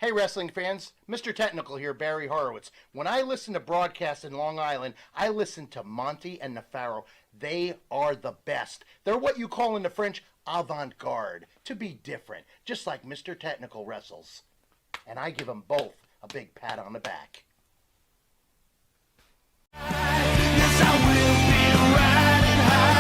Hey, wrestling fans, Mr. Technical here, Barry Horowitz. When I listen to broadcasts in Long Island, I listen to Monty and Nefaro. They are the best. They're what you call in the French avant-garde, to be different, just like Mr. Technical wrestles. And I give them both a big pat on the back. Yes, I will be riding high.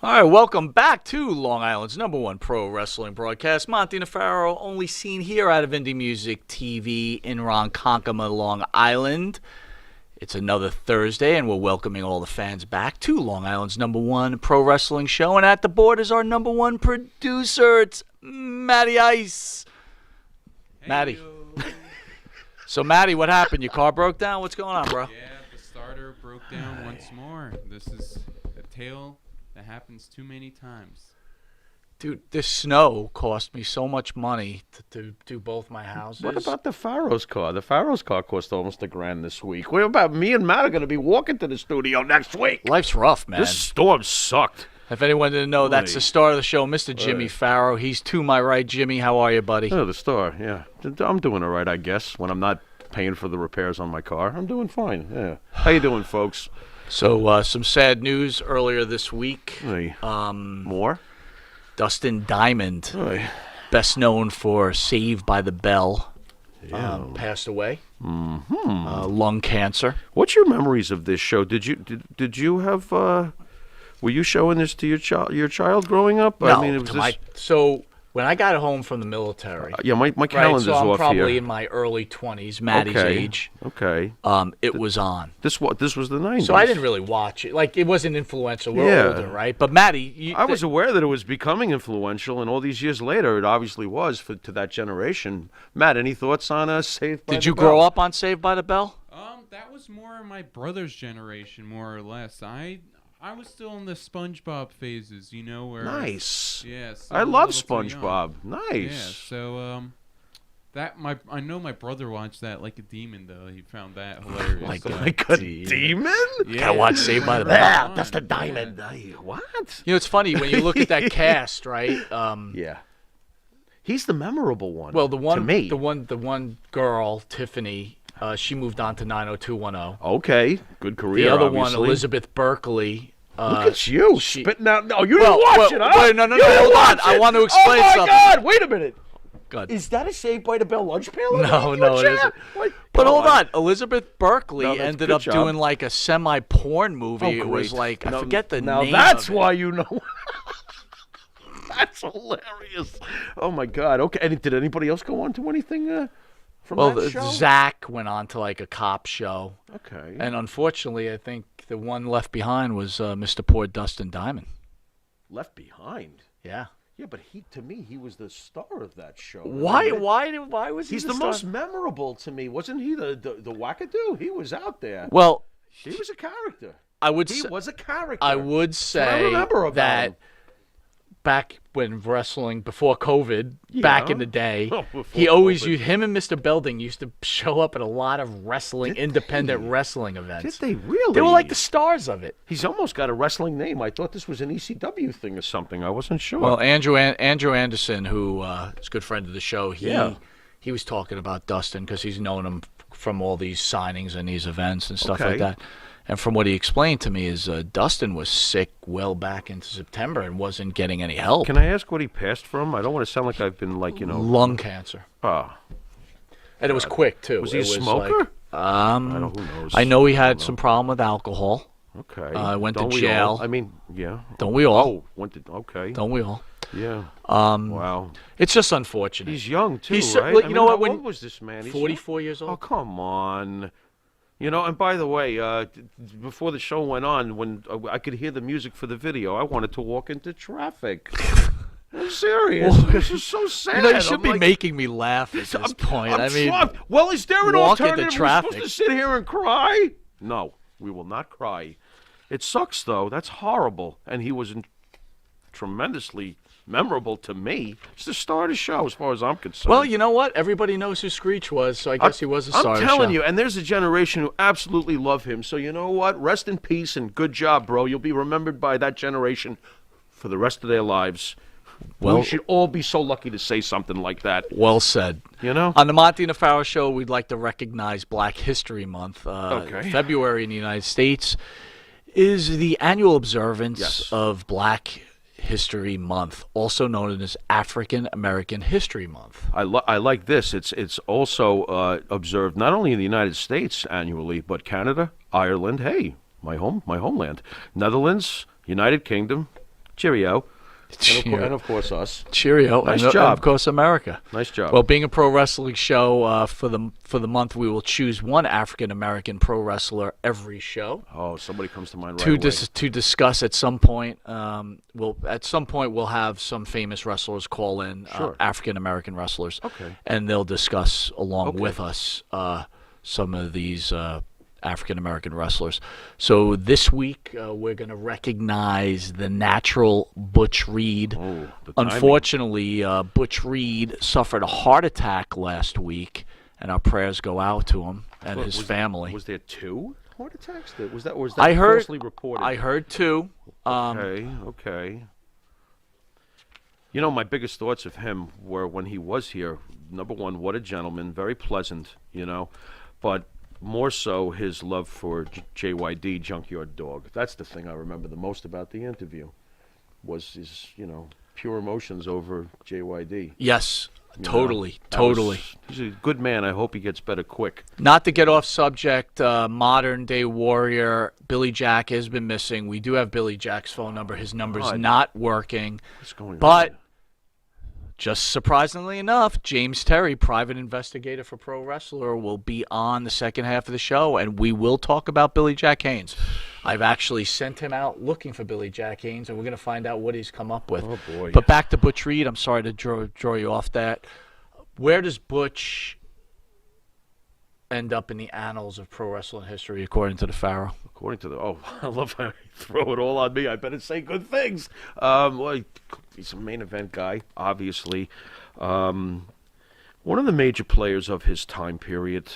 All right, welcome back to Long Island's #1 pro wrestling broadcast. Monty Nefaro, only seen here out of Indie Music TV in Ronkonkoma, Long Island. It's another Thursday, and we're welcoming all the fans back to Long Island's #1 pro wrestling show. And at the board is our #1 producer. It's Matty Ice. Hey, Matty. So, Matty, what happened? Your car broke down? What's going on, bro? Yeah, the starter broke down once more. This is a tale that happens too many times. Dude, this snow cost me so much money to do both my houses. What about the Pharaoh's car? The Pharaoh's car cost almost $1,000 this week. What about me and Matt are going to be walking to the studio next week? Life's rough, man. This storm sucked. If anyone didn't know, that's the star of the show, Mr. Jimmy Farrow. He's to my right. Jimmy, how are you, buddy? Oh, the star, yeah. I'm doing all right, I guess, when I'm not paying for the repairs on my car. I'm doing fine, yeah. How you doing, folks? So, some sad news earlier this week. Hey. More? Dustin Diamond, Hey. best known for Saved by the Bell, Yeah. passed away. Lung cancer. What's your memories of this show? Did you have were you showing this to your child growing up? No, I mean, it was so when I got home from the military, yeah, my calendar's right, so I'm off probably here. in my early 20s, Maddie's Okay. age. Okay. It was on. This was the 90s. So I didn't really watch it. Like, it wasn't influential. We're Yeah. older, right? But Maddie, I was aware that it was becoming influential, and all these years later, it obviously was to that generation. Matt, any thoughts on Saved by the did you Bell? grow up on Saved by the Bell? That was more my brother's generation, more or less. I was still in the SpongeBob phases, you know, where Nice. yeah, I still a love little too young. SpongeBob. Yeah, Nice. so I know my brother watched that like a demon though. He found that hilarious. Like so, a demon? yeah. Gotta watch Saved by the Bell. Yeah, Fun, that's the yeah. diamond. What? You know, it's funny when you look at that cast, right? Yeah. He's the memorable one. Well, the to me. one girl, Tiffany, she moved on to 90210. Okay, good career. The other obviously. one, Elizabeth Berkley. Look at you she- spitting out. No, you didn't watch it, huh? Wait, no, You didn't hold on. watch I it. want to explain Oh my something. God! Wait a minute. Good. Is that a Saved by the Bell lunch pail? No, in no, your it chair? isn't. What? But Come hold on, Elizabeth Berkley No, that's ended good up job. doing like a semi-porn movie. Oh, It was great. like, I Now- forget the now name that's of it. why you know. That's hilarious. Oh my God. Okay. And did anybody else go on to anything from Well, that show? Zach went on to like a cop show. Okay. And unfortunately, I think the one left behind was Mr. Poor Dustin Diamond. Left Behind. Yeah. Yeah, but to me, he was the star of that show. Why Remember? why was he He's the star? most memorable to me. Wasn't he the wackadoo? He was out there. Well, He was a character. I would He say, was a character. I would That's what say I remember about that him. back when wrestling, before COVID, back in the day, Oh, before he always COVID. used, him and Mr. Belding used to show up at a lot of wrestling, independent wrestling events. Did they really? They were like the stars of it. He's almost got a wrestling name. I thought this was an ECW thing or something. I wasn't sure. Well, Andrew Anderson, who is a good friend of the show, Yeah. he was talking about Dustin because he's known him from all these signings and these events and stuff Okay. like that. And from what he explained to me is Dustin was sick well back into September and wasn't getting any help. Can I ask what he passed from? I don't want to sound like I've been like, Lung cancer. Ah, And it was quick, too. was he It a smoker? like, I don't. Who knows? I know he had some problem with alcohol. Okay. went to Don't we jail. all? I mean, yeah. Don't we all? Oh, went to. Okay. Don't we all? Yeah. Wow. It's just unfortunate. He's young too, He's right? like, I you mean, know what, How when- old was this man? He's 44 years Oh, old. come on. And by the way, before the show went on, when I could hear the music for the video, I wanted to walk into traffic. I'm serious. This is so sad. You should I'm be like, making me laugh at this point. I'm I mean, trying- well, is there an walk into alternative? We're traffic. supposed to sit here and cry? No, we will not cry. It sucks, though. That's horrible. And he was tremendously memorable to me. It's the star of the show, as far as I'm concerned. well, you know what? Everybody knows who Screech was, so I guess he was a star I'm of the telling show. you, and there's a generation who absolutely love him. So you know what? Rest in peace and good job, bro. You'll be remembered by that generation for the rest of their lives. Well- we should all be so lucky to say something like that. Well said. You know? On the Monty and Farrow Show, we'd like to recognize Black History Month. Okay. February in the United States is the annual observance Yes. of Black History Month, also known as African American History Month. I like this. It's also observed not only in the United States annually, but Canada, Ireland. Hey, my homeland, Netherlands, United Kingdom. Cheerio. And of course us. Cheerio. Nice and, job. And of course, America. Nice job. Well, being a pro wrestling show, for the month, we will choose one African American pro wrestler every show Oh, somebody comes to mind right to away. to discuss at some point. We'll have some famous wrestlers call in, Sure. African American wrestlers, Okay. and they'll discuss along Okay. with us some of these African American wrestlers. So this week we're going to recognize the natural Butch Reed. Oh, the timing. Unfortunately, Butch Reed suffered a heart attack last week, and our prayers go out to him and his family. Was there 2 heart attacks? Was that I heard. falsely reported? I heard too. Okay. My biggest thoughts of him were when he was here. Number one, what a gentleman, very pleasant, but more so his love for JYD, Junkyard Dog. That's the thing I remember the most about the interview, was his, pure emotions over JYD. Yes, You know, totally. that he's a good man. I hope he gets better quick. Not to get off subject, modern day warrior Billy Jack has been missing. We do have Billy Jack's phone number. His number's God. not working. What's going But on? just surprisingly enough, James Terry, private investigator for Pro Wrestler, will be on the second half of the show, and we will talk about Billy Jack Haynes. I've actually sent him out looking for Billy Jack Haynes, and we're going to find out what he's come up with. Oh, boy. But back to Butch Reed. I'm sorry to draw you off that. Where does Butch end up in the annals of pro wrestling history, according to the Pharaoh? According to I love how you throw it all on me. I better say good things. He's a main event guy, obviously. One of the major players of his time period.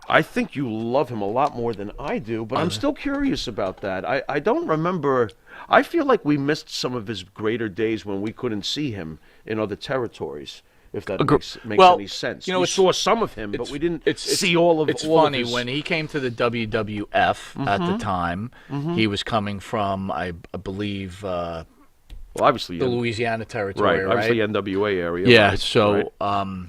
I think you love him a lot more than I do, but I'm still curious about that. I don't remember. I feel like we missed some of his greater days when we couldn't see him in other territories. If that makes Well, any sense. you know, We it's- saw some of him, but we didn't see all of. It's all funny of his, when he came to the WWF at the time. He was coming from, I believe, well, obviously, the Louisiana territory, right? obviously NWA area. Yeah. right, So right.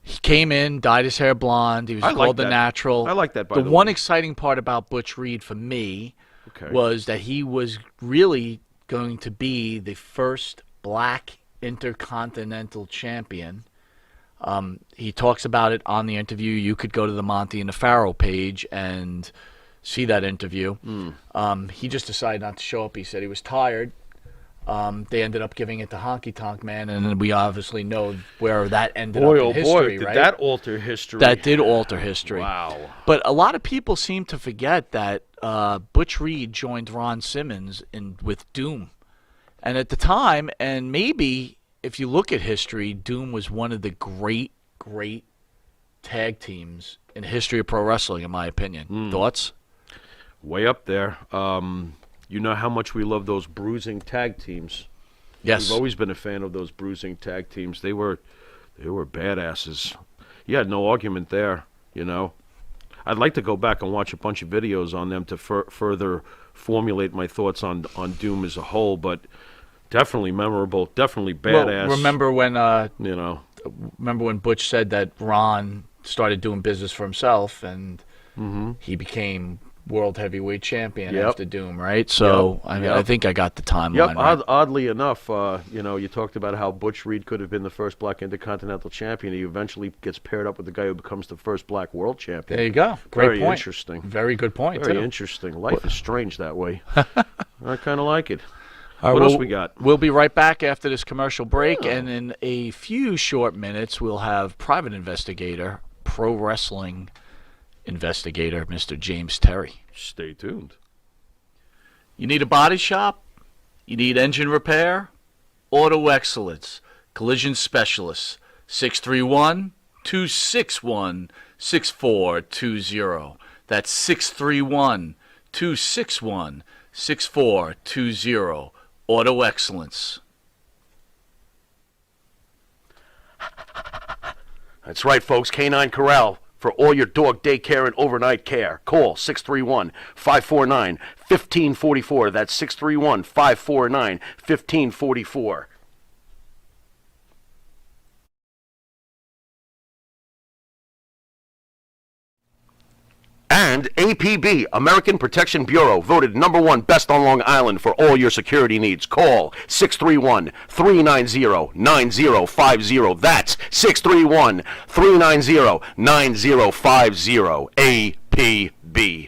he came in, dyed his hair blonde. He was I like called the that. Natural. I like that, by The the one way. exciting part about Butch Reed for me Okay. was that he was really going to be the first black intercontinental champion. He talks about it on the interview. You could go to the Monty and the Pharaoh page and see that interview. He just decided not to show up. He said he was tired. They ended up giving it to Honky Tonk Man, and then we obviously know where that ended up in history, did right? that alter history? That did alter history. Wow. But a lot of people seem to forget that Butch Reed joined Ron Simmons with Doom. And at the time, and maybe if you look at history, Doom was one of the great tag teams in the history of pro wrestling, in my opinion. Thoughts? Way up there. You know how much we love those bruising tag teams. Yes. We've always been a fan of those bruising tag teams. They were badasses. You had no argument there, you know. I'd like to go back and watch a bunch of videos on them to further formulate my thoughts on Doom as a whole, but definitely memorable, definitely badass. Well, remember when you know, Butch said that Ron started doing business for himself, and he became world heavyweight champion after Doom, right? So I think I got the timeline right. Oddly enough, you know, you talked about how Butch Reed could have been the first black intercontinental champion. He eventually gets paired up with the guy who becomes the first black world champion. There you go. Great Very point. interesting. Very good point. Very too. interesting. Life is strange that way. I kind of like it. All right, What else we got? We'll be right back after this commercial break, and in a few short minutes, we'll have private investigator, pro wrestling investigator, Mr. James Terry. Stay tuned. You need a body shop? You need engine repair? Auto Excellence, Collision Specialists, 631-261-6420. That's 631-261-6420. Auto Excellence. That's right, folks. Canine Corral for all your dog daycare and overnight care. Call 631-549-1544. That's 631-549-1544. And APB, American Protection Bureau, voted #1 best on Long Island for all your security needs. Call 631-390-9050. That's 631-390-9050. APB.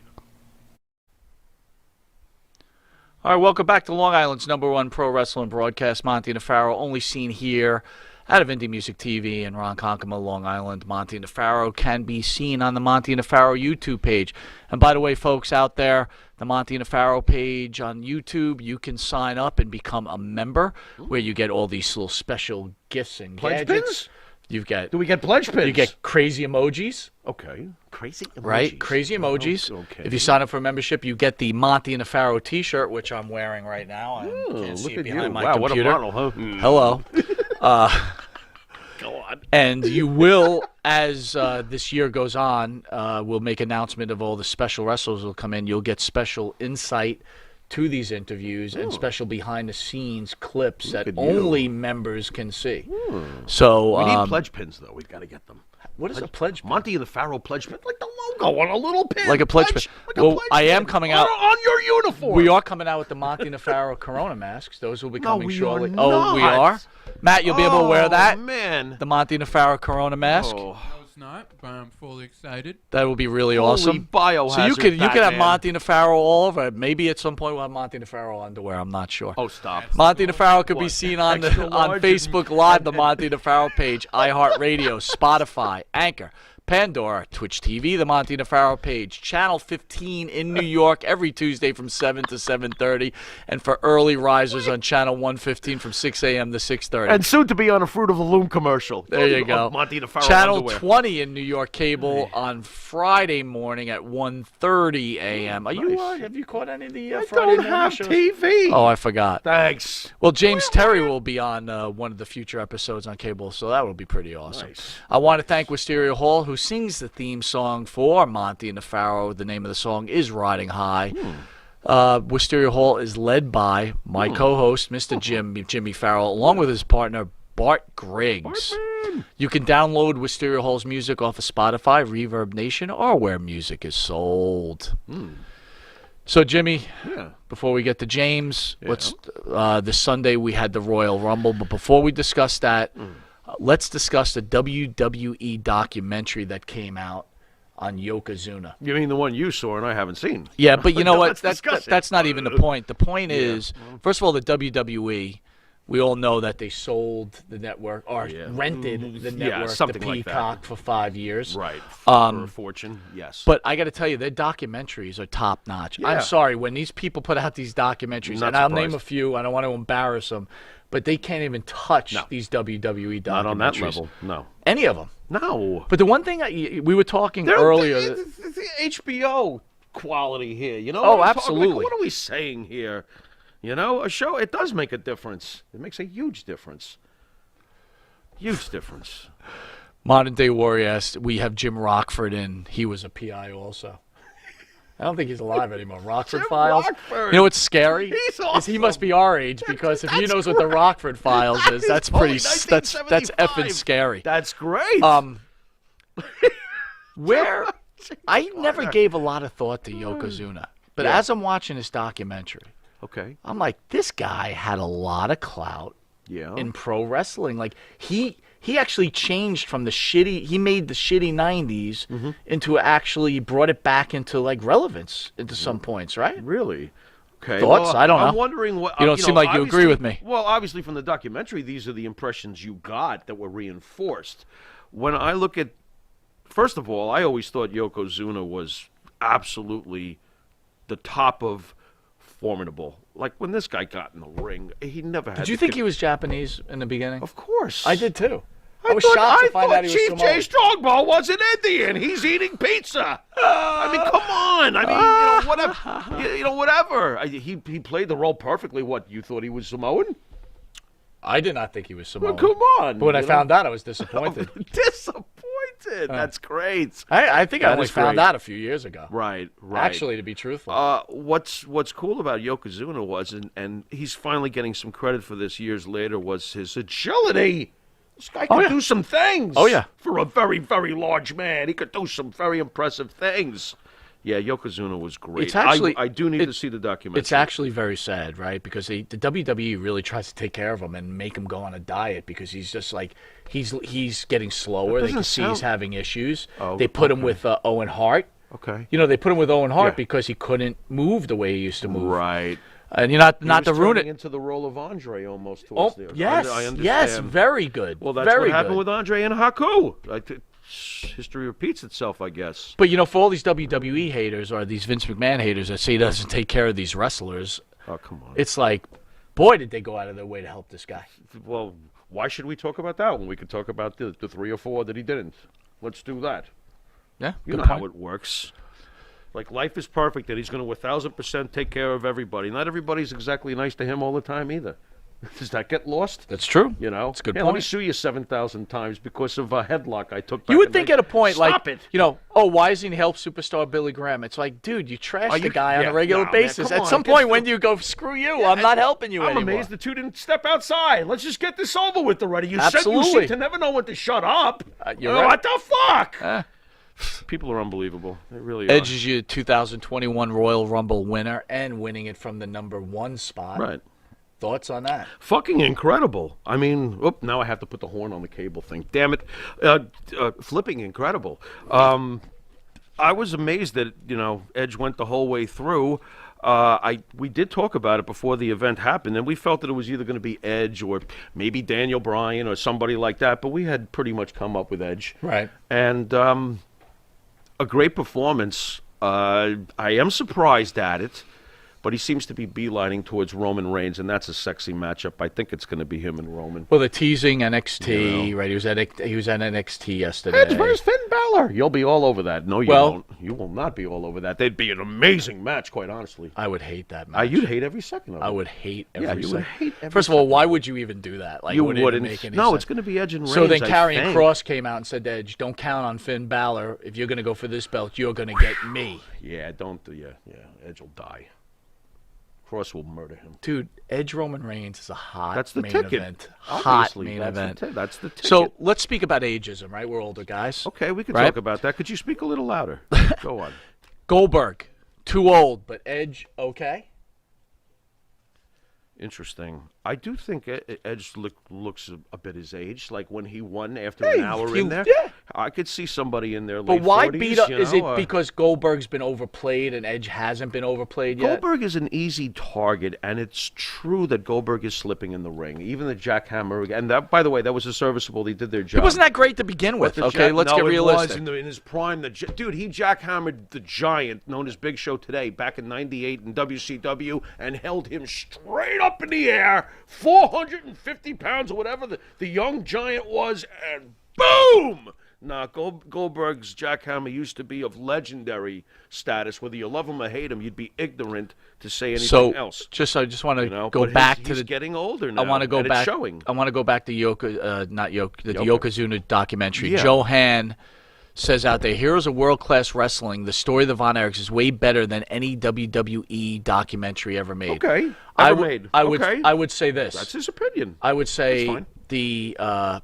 All right, welcome back to Long Island's #1 pro wrestling broadcast. Monty Nefaro, only seen here out of Indie Music TV in Ronkonkoma, Long Island. Monty Nefaro can be seen on the Monty Nefaro YouTube page. And by the way, folks out there, the Monty Nefaro page on YouTube, you can sign up and become a member, where you get all these little special gifts and Pledge gadgets. pins? You get Do we get pledge pins? you get crazy emojis. Okay. Crazy emojis. Right, crazy emojis. Oh, okay. If you sign up for a membership, you get the Monty Nefaro T-shirt, which I'm wearing right now. I can't see Look it at behind you. my Wow, computer. what a model, huh? Hello. Go on. And you will, as this year goes on, we'll make announcement of all the special wrestlers will come in. You'll get special insight to these interviews and special behind-the-scenes clips that at you. only members can see. So We need pledge pins, though. We've got to get them. what is a pledge pin? Monty and the Pharaoh pledge pin, like the logo on a little pin. Like a pledge pin. Like a Well, pledge I am pin coming out- on your uniform. We are coming out with the Monty Nefaro Corona masks. Those will be coming we are shortly. not. Oh, we are? Matt, you'll be able to wear that? Man. The Monty Nefaro Corona mask? Oh. No, it's not, but I'm fully excited. That will be really Holy awesome. biohazard, So you could have Batman. Monty Nefaro all over. Maybe at some point we'll have Monty Nefaro underwear. I'm not sure. Oh, stop. Monty Nefaro could be What? seen on Extra on large Facebook Live, the Monty Nefaro page, iHeartRadio, Spotify, Anchor, Pandora, Twitch TV, the Monty Nefaro page, Channel 15 in New York every Tuesday from 7 to 7:30, and for early risers on Channel 115 from 6 a.m. to 6:30. And soon to be on a Fruit of the Loom commercial. There you go. Monty the Pharaoh Channel underwear. 20 in New York cable on Friday morning at 1:30 a.m. Are you? Nice. Have you caught any of the I Friday don't morning have shows? TV. Oh, I forgot. Thanks. Well, James Terry will be on one of the future episodes on cable, so that will be pretty awesome. Nice. I want to thank Wisteria Hall, who sings the theme song for Monty and the Pharaoh. The name of the song is Riding High. Wisteria Hall is led by my co-host, Mr. Jimmy Farrell, along with his partner, Bart Griggs. You can download Wisteria Hall's music off of Spotify, Reverb Nation, or where music is sold. So, Jimmy, before we get to James, let's this Sunday we had the Royal Rumble, but before we discuss that, let's discuss the WWE documentary that came out on Yokozuna. You mean the one you saw and I haven't seen? Yeah, but you know what? Let's discuss it. That's not even the point. The point is, first of all, the WWE. We all know that they sold the network or rented the network to something like Peacock that. for 5 years. Right. For a fortune, yes. But I got to tell you, their documentaries are top notch. Yeah. I'm sorry, when these people put out these documentaries, Not and I'll name surprised. a few, I don't want to embarrass them, but they can't even touch these WWE documentaries. Not on that level, no. Any of them. No. But the one thing we were talking earlier. The HBO quality here, you know? Oh, what I'm absolutely. Like, what are we saying here? You know, a show, it does make a difference. It makes a huge difference. Huge difference. Modern Day Warrior asked, we have Jim Rockford in. He was a PI also. I don't think he's alive anymore. Rockford Jim Files. Rockford. You know what's scary? He's Is he must be our age because if he knows what the Rockford Files is, that's pretty. That's effing scary. That's great. Where I never gave a lot of thought to Yokozuna, but as I'm watching this documentary, okay. I'm like, this guy had a lot of clout Yeah. in pro wrestling. Like he actually changed from the shitty. He made the shitty '90s into actually brought it back into like relevance into some points, right? Really? Okay. Thoughts? Well, I don't know. I'm wondering what. You don't seem like you agree obviously- with me. Well, obviously from the documentary, these are the impressions you got that were reinforced. When I look at, first of all, I always thought Yokozuna was absolutely the top of formidable. Like when this guy got in the ring, he never had. Did you think he was Japanese in the beginning? Of course. I did too. I was shocked to find out he was Chief Jay Samoan. Strongbow was an Indian. He's eating pizza. I mean, come on. I mean, whatever. Whatever. He played the role perfectly. What, you thought he was Samoan? I did not think he was Samoan. Well, come on. But when I found out, I was disappointed. Disappointed. That's great. I think I That only is found great. out a few years ago. Right. Actually, to be truthful. What's cool about Yokozuna was, and he's finally getting some credit for this years later, was his agility. This guy could do some things. Oh, yeah. For a very, very large man, he could do some very impressive things. Yeah, Yokozuna was great. It's actually- I do need to see the documentary. It's actually very sad, right? Because the WWE really tries to take care of him and make him go on a diet because he's just like he's getting slower. They doesn't can see he's sound- having issues. Oh, they put him okay. with Owen Hart. Okay. You know, they put him with Owen Hart Yeah. because he couldn't move the way he used to move. Right. And you're not He to was ruin turning it. into the role of Andre almost Oh, towards the yes, I understand. yes, very good. Well, that's very what happened good. with Andre and Haku. History repeats itself, I guess. But you know, for all these WWE haters or these Vince McMahon haters that say he doesn't take care of these wrestlers, Oh, come on. it's like, boy, did they go out of their way to help this guy. Well, why should we talk about that when we could talk about the 3 or 4 that he didn't? Let's do that. Yeah, You good know point. how it works. Like, life is perfect, and he's going to 1,000% take care of everybody. Not everybody's exactly nice to him all the time either. Does that get lost? That's true. You know? It's a good Let me point. sue you 7,000 times because of a headlock I took back You would in think night- at a point Stop like, it. you know, oh, why doesn't he help superstar Billy Graham? It's like, dude, you trash Are the you- guy on yeah, a regular nah, man, basis. come At on, some get point, the- when do you go, screw you, I'm not helping you I'm anymore. amazed the two didn't step outside. Let's just get this over with already. You Absolutely. seem to never know when to shut up. you're right. What the fuck? Eh. People are unbelievable. They really Edge are. is your 2021 Royal Rumble winner and winning it from the #1 spot. Right. Thoughts on that? Fucking incredible. I mean, now I have to put the horn on the cable thing. Damn it. Flipping incredible. I was amazed that, Edge went the whole way through. We did talk about it before the event happened, and we felt that it was either going to be Edge or maybe Daniel Bryan or somebody like that, but we had pretty much come up with Edge. Right. And a great performance. I am surprised at it, but he seems to be beelining towards Roman Reigns, and that's a sexy matchup. I think it's going to be him and Roman. Well, the teasing NXT, You know. right? He was at NXT yesterday. Edge versus Finn Balor. You'll be all over that. No, you Well- won't. You will not be all over that. They'd be an amazing match, quite honestly. I would hate that match. You'd hate every second of it. I would hate every Yeah, you would second. hate every First of all, second why of it. would you even do that? Like, You wouldn't wouldn't. Even make any No, sense. it's going to be Edge and Reigns. So then I Karrion think. Cross came out and said to Edge, don't count on Finn Balor. If you're going to go for this belt, you're going to get me. Yeah, don't. Yeah. Edge will die. Cross will murder him. Dude, Edge Roman Reigns is a hot That's the main ticket. event. Hot Obviously, main that's event. That's the ticket. So let's speak about ageism, right? We're older guys. Okay, we could Right? talk about that. Could you speak a little louder? Go on. Goldberg, too old, but Edge, okay? Interesting. I do think Edge looks a bit his age. Like when he won after an hour in there, I could see somebody in there. But late why 40s, beat up? you Is know, it because Goldberg's been overplayed and Edge hasn't been overplayed yet? Goldberg is an easy target, and it's true that Goldberg is slipping in the ring. Even the jackhammer, and that, by the way, that was a serviceable. They did their job. He wasn't that great to begin with. Okay, let's get realistic. It was in his prime. Dude, he jackhammered the Giant, known as Big Show today, back in '98 in WCW, and held him straight up in the air, 450 pounds or whatever the young Giant was, and boom! Nah, Goldberg's jackhammer used to be of legendary status. Whether you love him or hate him, you'd be ignorant to say anything else. I just want to go but back he's to getting older now. I want to go and back. It's showing. I want to go back to the Yokozuna documentary. Yeah. Joe Han says out there, Heroes of World Class Wrestling, the story of the Von Erichs is way better than any WWE documentary ever made. Okay, I would say this. That's his opinion. I would say That's fine. the love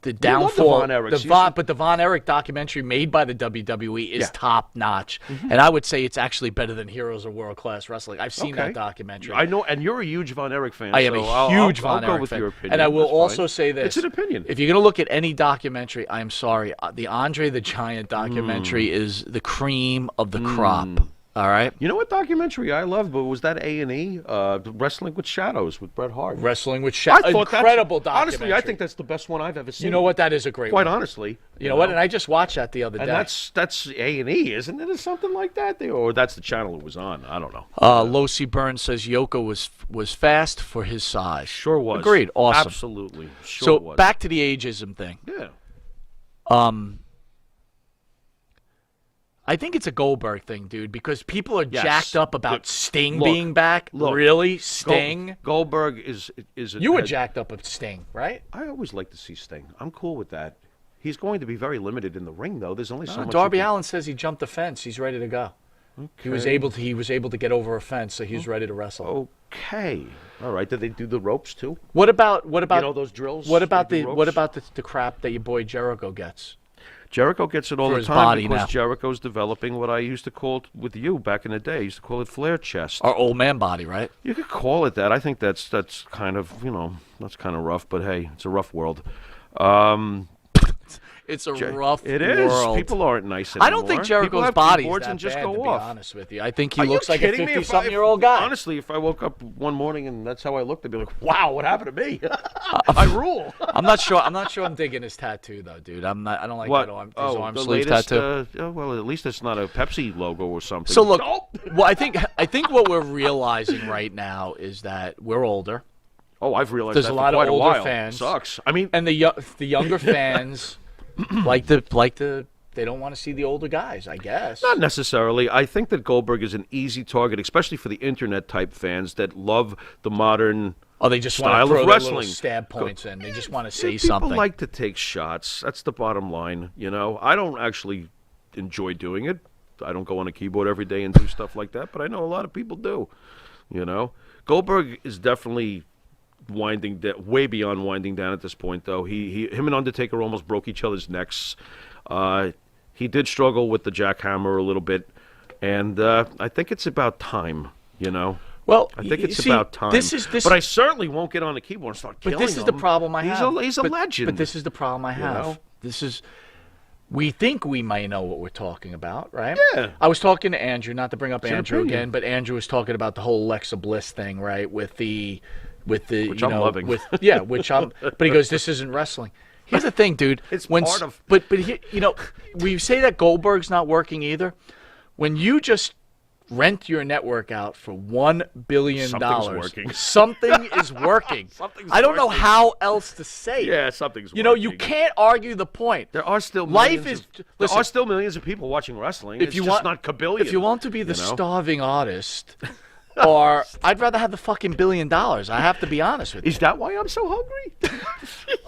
the downfall, Von Erichs. but the Von Erich documentary made by the WWE is top notch, and I would say it's actually better than Heroes of World Class Wrestling. I've seen that documentary. I know, and you're a huge Von Erich fan. I am so a huge Von I'll Erich go with fan, your opinion. and I will That's also fine. say this: it's an opinion. If you're going to look at any documentary, I'm sorry, the Andre the Giant documentary is the cream of the crop. All right. You know what documentary I loved? But was that A&E? Wrestling with Shadows with Bret Hart. Wrestling with Shadows. Incredible documentary. Honestly, I think that's the best one I've ever seen. You know what? That is a great Quite one. honestly. You know what? And I just watched that the other day. And that's A&E, isn't it? Or something like that? Or that's the channel it was on. I don't know. Losi Burns says Yoko was fast for his size. Sure was. Agreed. Awesome. Absolutely. Sure so was. back to the ageism thing. Yeah. I think it's a Goldberg thing, dude, because people are Yes. jacked up about Sting Look, being back. look. Really? Sting? Goldberg is You were jacked up with Sting, right? I always like to see Sting. I'm cool with that. He's going to be very limited in the ring, though. There's only so much. Darby Allin says he jumped the fence. He's ready to go. Okay. He was able to get over a fence, so he's ready to wrestle. Okay. All right. Did they do the ropes too? What about You know those drills? What about They the do what ropes? about the crap that your boy Jericho gets? Jericho gets it all For the his time body because now. Jericho's developing what I used to call it with you back in the day. I used to call it flare chest. Our old man body, right? You could call it that. I think that's kind of that's kind of rough, but hey, it's a rough world. It's a rough It is. world. People aren't nice anymore. I don't think People Jericho's have body is keyboards that and just bad, go to be off. honest with you. I think he Are you looks like a kidding me? 50-something-year-old guy. Honestly, if I woke up one morning and that's how I looked, I'd be like, "Wow, what happened to me? I rule." I'm not sure I'm digging his tattoo though, dude. I don't like What? that his arm the sleeve latest, tattoo. well, at least it's not a Pepsi logo or something. So look, Nope. well, I think what we're realizing right now is that we're older, Oh, I've realized There's that a for lot of quite older a while. fans. Sucks. I mean, and the younger fans like the they don't want to see the older guys, I guess. not necessarily. I think that Goldberg is an easy target, especially for the internet type fans that love the modern. Oh, they just want style to throw of their wrestling. little stab points in. They just want to say People something. like to take shots. That's the bottom line. You know, I don't actually enjoy doing it. I don't go on a keyboard every day and do stuff like that, but I know a lot of people do. You know, Goldberg is definitely way beyond winding down at this point, though. Him and Undertaker almost broke each other's necks. He did struggle with the jackhammer a little bit, and I think it's about time. You know. Well, I think it's see, about time. But I certainly won't get on the keyboard and start killing But this is the him. problem I have. He's a legend. But this is the problem I have. know? This is. We think we might know what we're talking about, right? Yeah. I was talking to Andrew, not to bring up an Andrew opinion. again, but Andrew was talking about the whole Alexa Bliss thing, right? With the Which you I'm know, loving. which I'm. But he goes, "This isn't wrestling." Here's the thing, dude. It's when, part of- But you know, we say that Goldberg's not working either. When you just rent your network out for $1 billion, Something's working. something is working. Something's I don't know working. how else to say it. Yeah, something's You know, you working. can't argue the point. There are still Life millions is. there Listen, are still millions of people watching wrestling. if It's you just want, not kabillion. if you want to be the you know? starving artist, or I'd rather have the fucking $1 billion. I have to be honest with you. Is that why I'm so hungry?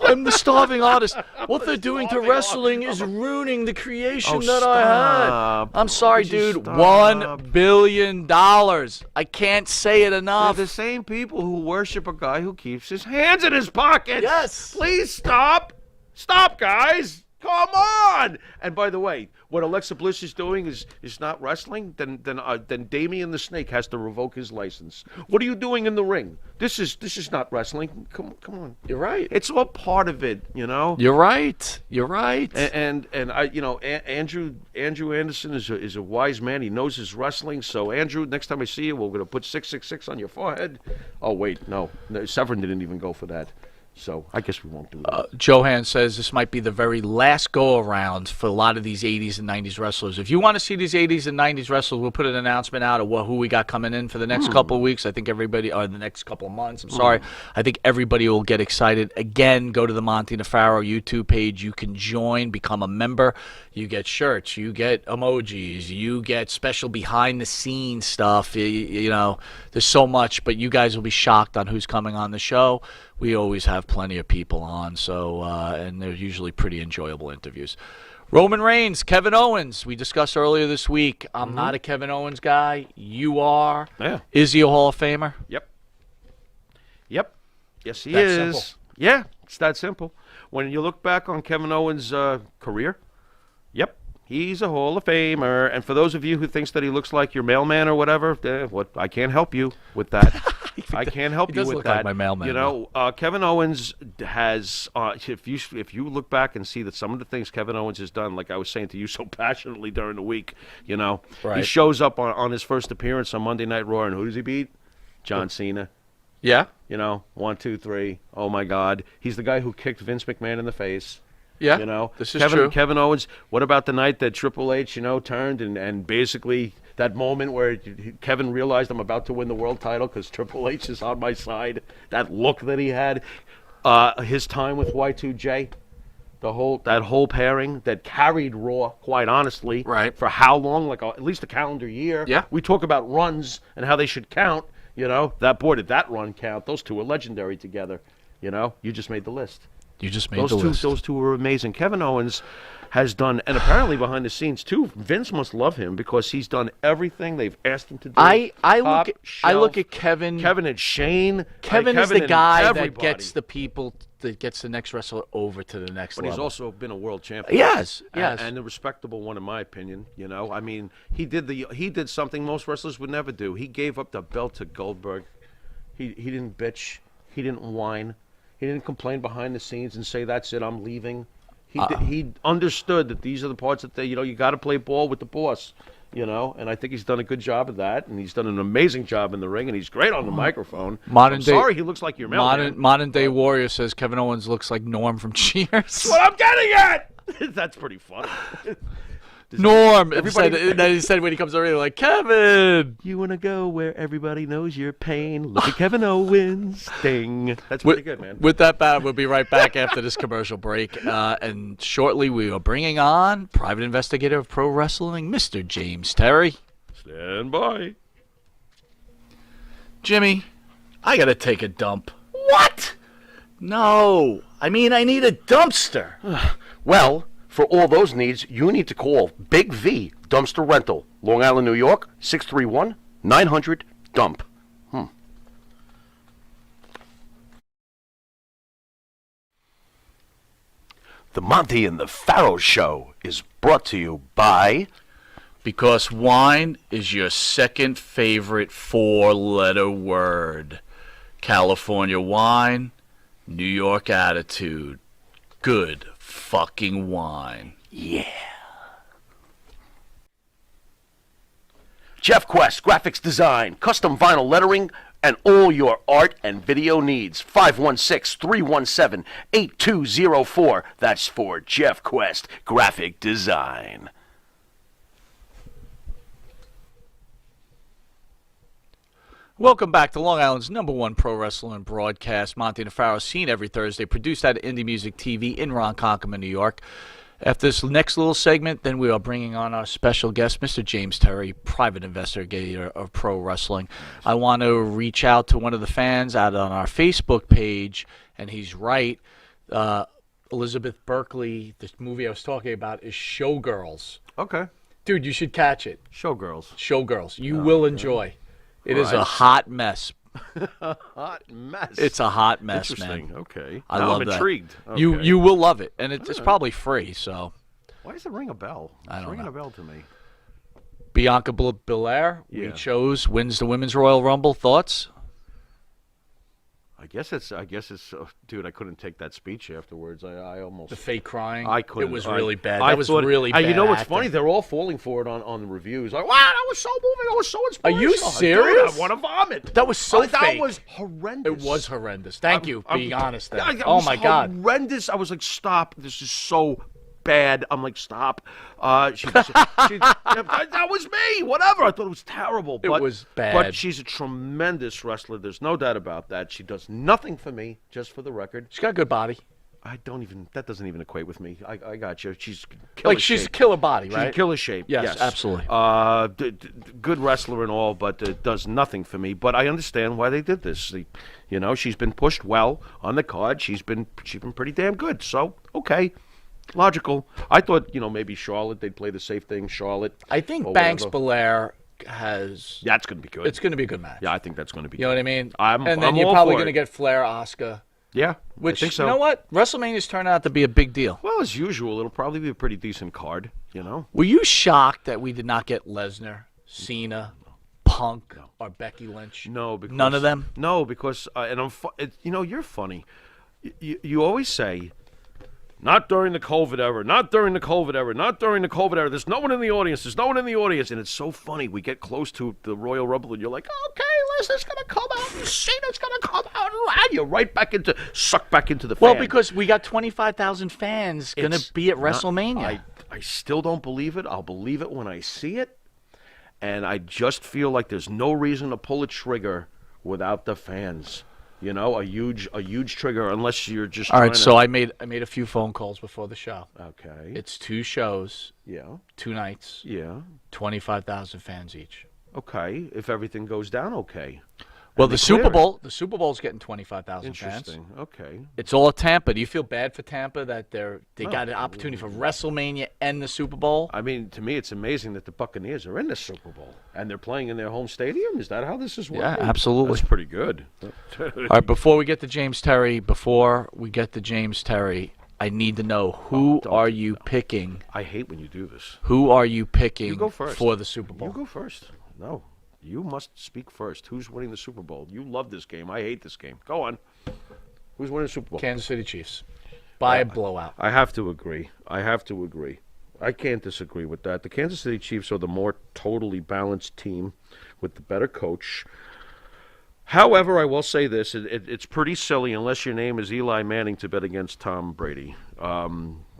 I'm the starving artist. What they're doing to wrestling is ruining the creation Oh, that I had. stop. I'm sorry, Would you dude. stop? $1 billion. I can't say it They're enough. the same people who worship a guy who keeps his hands in his pockets. Yes. Please stop. Stop, guys. Come on! And by the way, what Alexa Bliss is doing is not wrestling. Then Damien the Snake has to revoke his license. What are you doing in the ring? This is not wrestling. Come on. You're right. It's all part of it, you know. You're right. You're right. And I, you know, Andrew Anderson is a wise man. He knows his wrestling. So Andrew, next time I see you, we're gonna put 666 on your forehead. Oh wait, no, Severin didn't even go for that. So I guess we won't do that. Johan says this might be the very last go-around for a lot of these 80s and 90s wrestlers. If you want to see these 80s and 90s wrestlers, we'll put an announcement out of who we got coming in for the next couple of weeks. I think everybody, or the next couple of months, I'm sorry. I think everybody will get excited. Again, go to the Monty Nefaro YouTube page. You can join, become a member. You get shirts. You get emojis. You get special behind-the-scenes stuff. You know, there's so much, but you guys will be shocked on who's coming on the show. We always have plenty of people on, so and they're usually pretty enjoyable interviews. Roman Reigns, Kevin Owens. We discussed earlier this week. I'm not a Kevin Owens guy. You are. Yeah. Is he a Hall of Famer? Yep. Yes, he That is. simple. Yeah, it's that simple. When you look back on Kevin Owens' career, yep, he's a Hall of Famer. And for those of you who thinks that he looks like your mailman or whatever, I can't help you with that. I can't help He you does with look that. like my mailman, You know, Kevin Owens has. If you look back and see that some of the things Kevin Owens has done, like I was saying to you so passionately during the week, you know, he Right. shows up on his first appearance on Monday Night Raw, and who does he beat? John Cena. Yeah. You know, 1, 2, 3. Oh my God, he's the guy who kicked Vince McMahon in the face. Yeah. You know, This is true. Kevin Owens. What about the night that Triple H, you know, turned and basically that moment where Kevin realized I'm about to win the world title because Triple H is on my side. That look that he had, his time with Y2J, that whole pairing that carried Raw, quite honestly, Right. for how long? Like at least a calendar year. Yeah. We talk about runs and how they should count. You know, did that run count? Those two were legendary together. You know, you just made the list. You just made the list. Those two were amazing. Kevin Owens has done, and apparently behind the scenes too. Vince must love him because he's done everything they've asked him to do. I Top look shelf. at Kevin. Kevin and Shane. Kevin is the and guy that everybody. gets the people, that gets the next wrestler over to the next But level. he's also been a world champion. Yes. And a respectable one in my opinion. You know, I mean, he did something most wrestlers would never do. He gave up the belt to Goldberg. He didn't bitch. He didn't whine. He didn't complain behind the scenes and say, "That's it, I'm leaving." He understood that these are the parts that you got to play ball with the boss. You know, and I think he's done a good job of that, and he's done an amazing job in the ring, and he's great on the microphone. Sorry, he looks like your mailman. Modern day warrior says Kevin Owens looks like Norm from Cheers. That's what I'm getting at. That's pretty funny. Norm. Everybody- Then he said when he comes over, like, Kevin. You want to go where everybody knows your pain? Look at Kevin Owens. Ding. That's pretty good, man. With that bad, we'll be right back after this commercial break. And shortly, we are bringing on private investigator of pro wrestling, Mr. James Terry. Stand by. Jimmy, I got to take a dump. What? No. I mean, I need a dumpster. Well, for all those needs, you need to call Big V Dumpster Rental, Long Island, New York, 631-900-DUMP. The Monty and the Pharaoh Show is brought to you by... Because wine is your second favorite four-letter word. California wine, New York attitude. Good fucking wine. Yeah. Jeff Quest, graphics design, custom vinyl lettering, and all your art and video needs. 516-317-8204. That's for Jeff Quest, graphic design. Welcome back to Long Island's #1 pro wrestling broadcast. Monty Nefaro, seen every Thursday, produced at Indie Music TV in Ronkonkoma, New York. After this next little segment, then we are bringing on our special guest, Mr. James Terry, private investigator of pro wrestling. I want to reach out to one of the fans out on our Facebook page, and he's right. Elizabeth Berkley, the movie I was talking about, is Showgirls. Okay. Dude, you should catch it. Showgirls. Showgirls. You will enjoy. It is a Right. hot mess. Hot mess. It's a hot mess, Interesting. man. Okay. I Now love I'm that. intrigued. Okay. You will love it, and it's probably free. So Why does it ring a bell? I It's don't ringing know. a bell to me. Bianca Belair, Yeah. we chose, wins the Women's Royal Rumble. Thoughts? I guess it's. Dude, I couldn't take that speech afterwards. I almost. The fake crying. I couldn't. It was really bad. I That was thought- really bad. You know what's acting. funny? They're all falling for it on the reviews. Like, wow, that was so moving. That was so Are inspirational. you Dude, serious? I want to vomit. That was so That fake. was horrendous. It was horrendous. Thank you for being honest. Then. Yeah, it Oh was my God. horrendous. I was like, stop. This is so bad. I'm like, stop. That was me. Whatever. I thought it was terrible. It was bad. But she's a tremendous wrestler. There's no doubt about that. She does nothing for me, just for the record. She's got a good body. That doesn't even equate with me. I got you. She's killer She's a shape. killer body, She's right? in killer shape. Yes, absolutely. Good wrestler and all, but it does nothing for me. But I understand why they did this. She's been pushed well on the card. She's been pretty damn good. So okay, logical. I thought maybe Charlotte, they'd play the safe thing. Charlotte. I think or Banks whatever. Belair has. Yeah, it's going to be good. It's going to be a good match. Yeah, I think that's going to be. You know what I mean? I'm and then I'm you're all probably for going to it. get Flair, Asuka. Yeah, Which, I think so. you know what? WrestleMania's turned out to be a big deal. Well, as usual, it'll probably be a pretty decent card. Were you shocked that we did not get Lesnar, Cena, Punk, or Becky Lynch? No, because None of them? No, because and you're funny. You always say, not during the COVID era, not during the COVID era, not during the COVID era. There's no one in the audience. There's no one in the audience, and it's so funny. We get close to the Royal Rumble, and you're like, okay, Lesnar's gonna come out, and Cena's gonna come out, and you're sucked back into the fan. Well, because we got 25,000 fans going It's to be at not- WrestleMania. I still don't believe it. I'll believe it when I see it. And I just feel like there's no reason to pull a trigger without the fans. A huge trigger, unless you're just All trying right, to... so I made a few phone calls before the show. Okay. It's 2 shows, Yeah. 2 nights, Yeah. 25,000 fans each. Okay. If everything goes down okay. Well, And the they clear Super Bowl's getting 25,000 fans. Interesting. Okay. It's all at Tampa. Do you feel bad for Tampa that they got an opportunity for WrestleMania and the Super Bowl? I mean, to me, it's amazing that the Buccaneers are in the Super Bowl and they're playing in their home stadium. Is that how this is working? Yeah, absolutely. That's pretty good. All right, before we get to James Terry, I need to know who don't are do you picking? I hate when you do this. Who are you picking You go first. for the Super Bowl? You go first. No, you must speak first. Who's winning the Super Bowl? You love this game. I hate this game. Go on. Who's winning the Super Bowl? Kansas City Chiefs by a blowout. I have to agree. I can't disagree with that. The Kansas City Chiefs are the more totally balanced team with the better coach. However, I will say this. It's pretty silly, unless your name is Eli Manning, to bet against Tom Brady.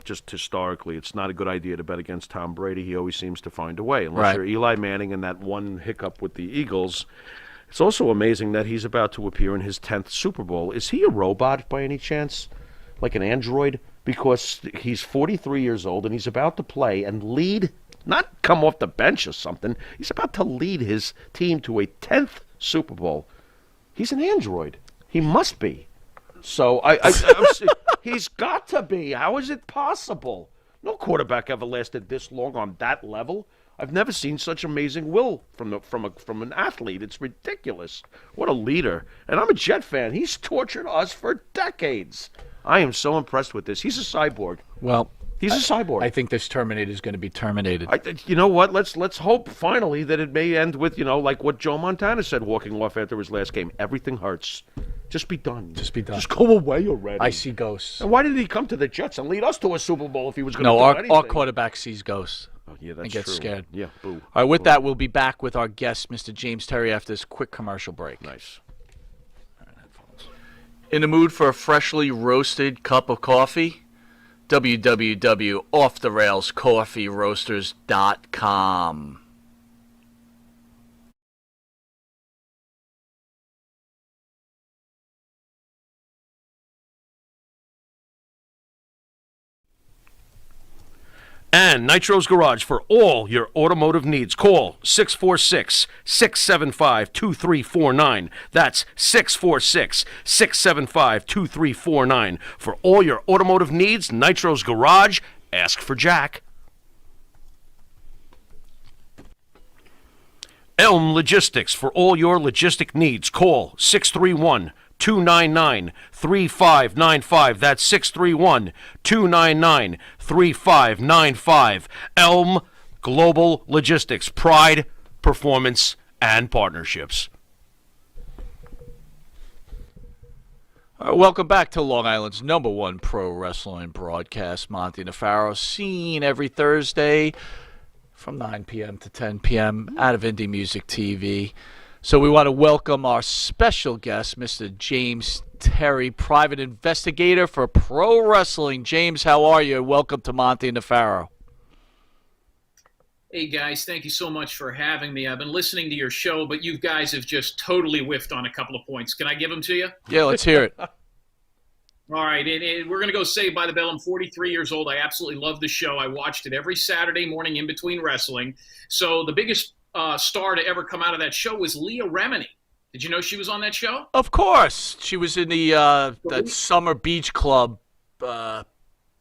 Just historically, it's not a good idea to bet against Tom Brady. He always seems to find a way. Unless Right. you're Eli Manning and that one hiccup with the Eagles. It's also amazing that he's about to appear in his 10th Super Bowl. Is he a robot by any chance? Like an android? Because he's 43 years old and he's about to play and lead, not come off the bench or something. He's about to lead his team to a 10th Super Bowl. He's an android. He must be. So he's got to be. How is it possible? No quarterback ever lasted this long on that level. I've never seen such amazing will from an athlete. It's ridiculous. What a leader. And I'm a Jet fan. He's tortured us for decades. I am so impressed with this. He's a cyborg. Well, He's a cyborg. I think this Terminator is going to be terminated. You know what? Let's hope finally that it may end with, like what Joe Montana said walking off after his last game. Everything hurts. Just be done. Just be done. Just go away already. I see ghosts. And why did he come to the Jets and lead us to a Super Bowl if he was going to No, do anything? our quarterback sees ghosts. Oh, yeah, that's and gets true. scared. Yeah, boo. All right, with that, we'll be back with our guest, Mr. James Terry, after this quick commercial break. Nice. In the mood for a freshly roasted cup of coffee? www.offtherailscoffeeroasters.com. And Nitro's Garage for all your automotive needs. Call 646-675-2349. That's 646-675-2349. For all your automotive needs, Nitro's Garage. Ask for Jack. Elm Logistics for all your logistic needs. Call 631-299-3595. That's 631-299-3595. Elm Global Logistics. Pride, performance, and partnerships. Welcome back to Long Island's #1 pro wrestling broadcast. Monty Nefaro, seen every Thursday from 9 p.m. to 10 p.m. out of Indie Music TV. So we want to welcome our special guest, Mr. James Terry, private investigator for pro wrestling. James, how are you? Welcome to Monty Nefaro. Hey, guys, thank you so much for having me. I've been listening to your show, but you guys have just totally whiffed on a couple of points. Can I give them to you? Yeah, let's hear it. All right, we're going to go Saved by the Bell. I'm 43 years old. I absolutely love the show. I watched it every Saturday morning in between wrestling. So the biggest star to ever come out of that show was Leah Remini. Did you know she was on that show? Of course. She was in the that Summer Beach Club, That's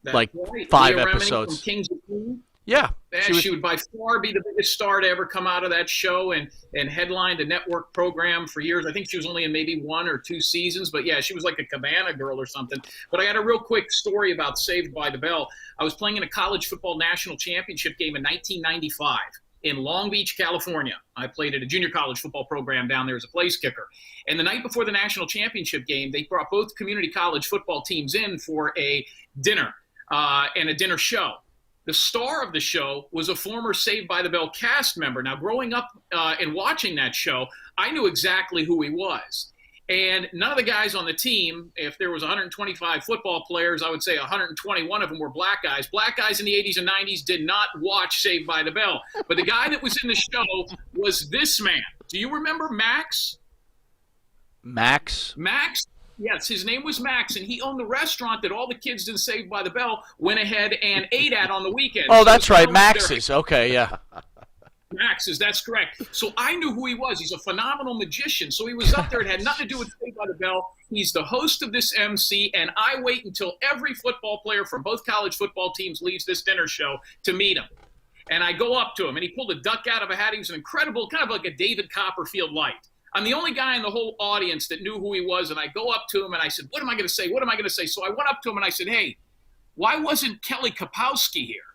like right. 5 Leah Remini episodes. from Kings of Queens. Yeah. She would by far be the biggest star to ever come out of that show and headlined a network program for years. I think she was only in maybe 1 or 2 seasons, but yeah, she was like a Cabana girl or something. But I got a real quick story about Saved by the Bell. I was playing in a college football national championship game in 1995 in Long Beach, California. I played at a junior college football program down there as a place kicker. And the night before the national championship game, they brought both community college football teams in for a dinner and a dinner show. The star of the show was a former Saved by the Bell cast member. Now, growing up and watching that show, I knew exactly who he was. And none of the guys on the team, if there was 125 football players, I would say 121 of them were black guys. Black guys in the 80s and 90s did not watch Saved by the Bell. But the guy that was in the show was this man. Do you remember Max? Max? Max? Yes, his name was Max, and he owned the restaurant that all the kids in Saved by the Bell went ahead and ate at on the weekends. Oh, that's right, Max's. Okay, yeah. Max's, that's correct. So I knew who he was. He's a phenomenal magician. So he was up there. It had nothing to do with Saved by the Bell. He's the host of this MC, and I wait until every football player from both college football teams leaves this dinner show to meet him. And I go up to him, and he pulled a duck out of a hat. He was an incredible, kind of like a David Copperfield light. I'm the only guy in the whole audience that knew who he was, and I go up to him, and I said, what am I going to say? What am I going to say? So I went up to him, and I said, hey, why wasn't Kelly Kapowski here?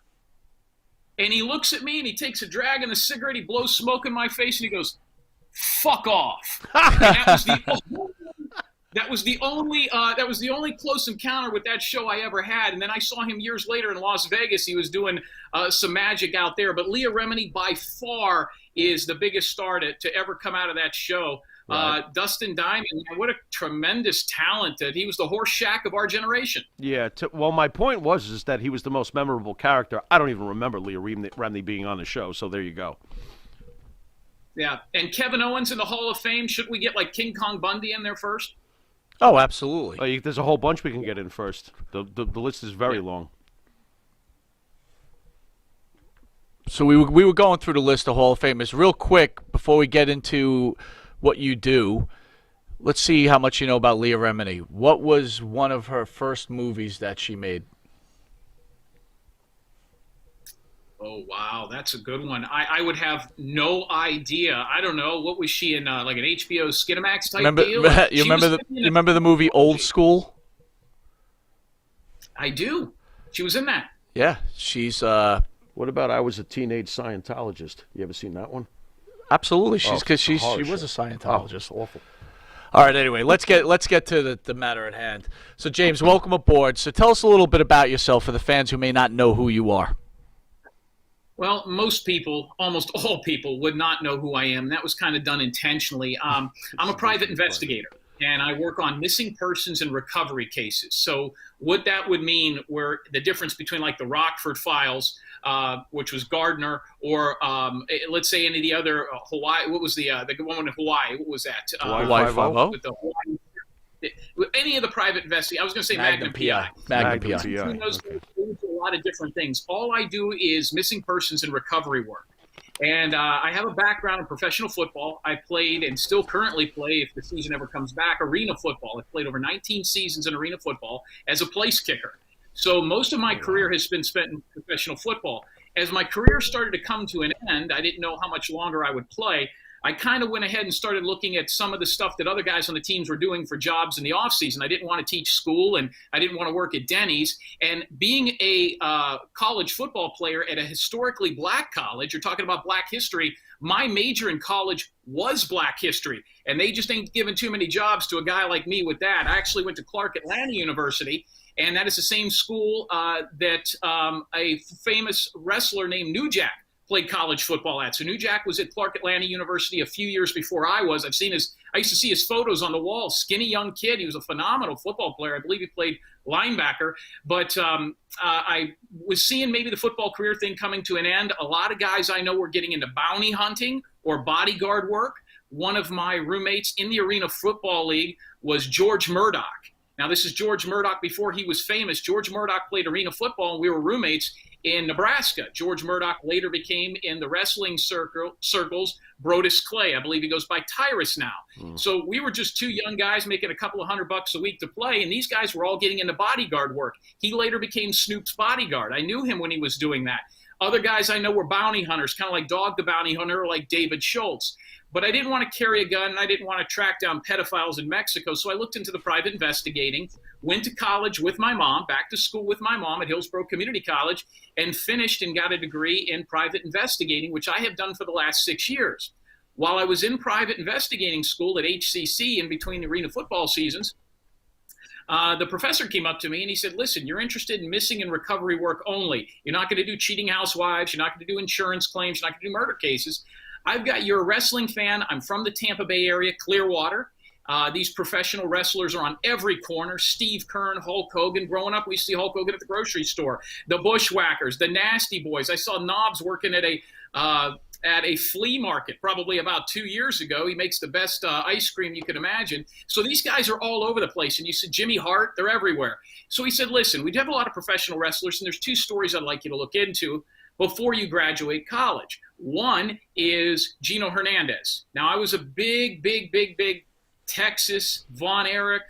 And he looks at me, and he takes a drag in the cigarette, he blows smoke in my face, and he goes, fuck off. And that was the only close encounter with that show I ever had. And then I saw him years later in Las Vegas. He was doing some magic out there. But Leah Remini, by far, is the biggest star to ever come out of that show. Right. Dustin Diamond, man, what a tremendous talent. He was the Horse Shack of our generation. Yeah, well, my point was that he was the most memorable character. I don't even remember Leah Remini being on the show, so there you go. Yeah, and Kevin Owens in the Hall of Fame. Should we get like King Kong Bundy in there first? Oh, absolutely. There's a whole bunch we can get in first. The list is very long. So we were going through the list of Hall of Famers. Real quick, before we get into what you do, let's see how much you know about Leah Remini. What was one of her first movies that she made? Oh, wow. That's a good one. I would have no idea. I don't know. What was she in, like an HBO Skinamax type deal? You remember the movie Old School? I do. She was in that. Yeah. She's... What about I Was a Teenage Scientologist? You ever seen that one? Absolutely. She was a Scientologist. Oh, awful. All right, anyway, let's get to the matter at hand. So, James, welcome aboard. So tell us a little bit about yourself for the fans who may not know who you are. Well, most people, almost all people, would not know who I am. That was kind of done intentionally. I'm a private investigator, and I work on missing persons and recovery cases. So what that would mean, where the difference between like the Rockford Files, which was Gardner, or let's say any of the other Hawaii. What was the one in Hawaii? What was that? Hawaii 5-0? With the Hawaii, any of the private investigators. I was going to say Magnum PI. Magnum PI. A lot of different things. All I do is missing persons and recovery work. And I have a background in professional football. I played and still currently play, if the season ever comes back, arena football. I've played over 19 seasons in arena football as a place kicker. So most of my career has been spent in professional football. As my career started to come to an end, I didn't know how much longer I would play. I kind of went ahead and started looking at some of the stuff that other guys on the teams were doing for jobs in the off season. I didn't want to teach school, and I didn't want to work at Denny's. And being a college football player at a historically black college, you're talking about black history, my major in college was black history. And they just ain't giving too many jobs to a guy like me with that. I actually went to Clark Atlanta University, and that is the same school that a famous wrestler named New Jack played college football at. So New Jack was at Clark Atlanta University a few years before I was. I used to see his photos on the wall. Skinny young kid. He was a phenomenal football player. I believe he played linebacker. But I was seeing maybe the football career thing coming to an end. A lot of guys I know were getting into bounty hunting or bodyguard work. One of my roommates in the Arena Football League was George Murdoch. Now, this is George Murdoch before he was famous. George Murdoch played arena football, and we were roommates in Nebraska. George Murdoch later became, in the wrestling circles, Brodus Clay. I believe he goes by Tyrus now. So we were just two young guys making a couple of $100 a week to play, and these guys were all getting into bodyguard work. He later became Snoop's bodyguard. I knew him when he was doing that. Other guys I know were bounty hunters, kind of like Dog the Bounty Hunter, or like David Schultz. But I didn't want to carry a gun, and I didn't want to track down pedophiles in Mexico, so I looked into the private investigating, went to college with my mom, back to school with my mom at Hillsborough Community College, and finished and got a degree in private investigating, which I have done for the last 6 years. While I was in private investigating school at HCC in between the arena football seasons, the professor came up to me and he said, listen, you're interested in missing and recovery work only. You're not going to do cheating housewives. You're not going to do insurance claims. You're not going to do murder cases. You're a wrestling fan. I'm from the Tampa Bay area, Clearwater. These professional wrestlers are on every corner. Steve Kern, Hulk Hogan. Growing up, we used to see Hulk Hogan at the grocery store. The Bushwhackers, the Nasty Boys. I saw Knobs working at a flea market probably about 2 years ago. He makes the best ice cream you can imagine. So these guys are all over the place. And you said Jimmy Hart, they're everywhere. So he said, listen, we have a lot of professional wrestlers, and there's two stories I'd like you to look into before you graduate college. One is Gino Hernandez. Now, I was a big Texas, Von Erich,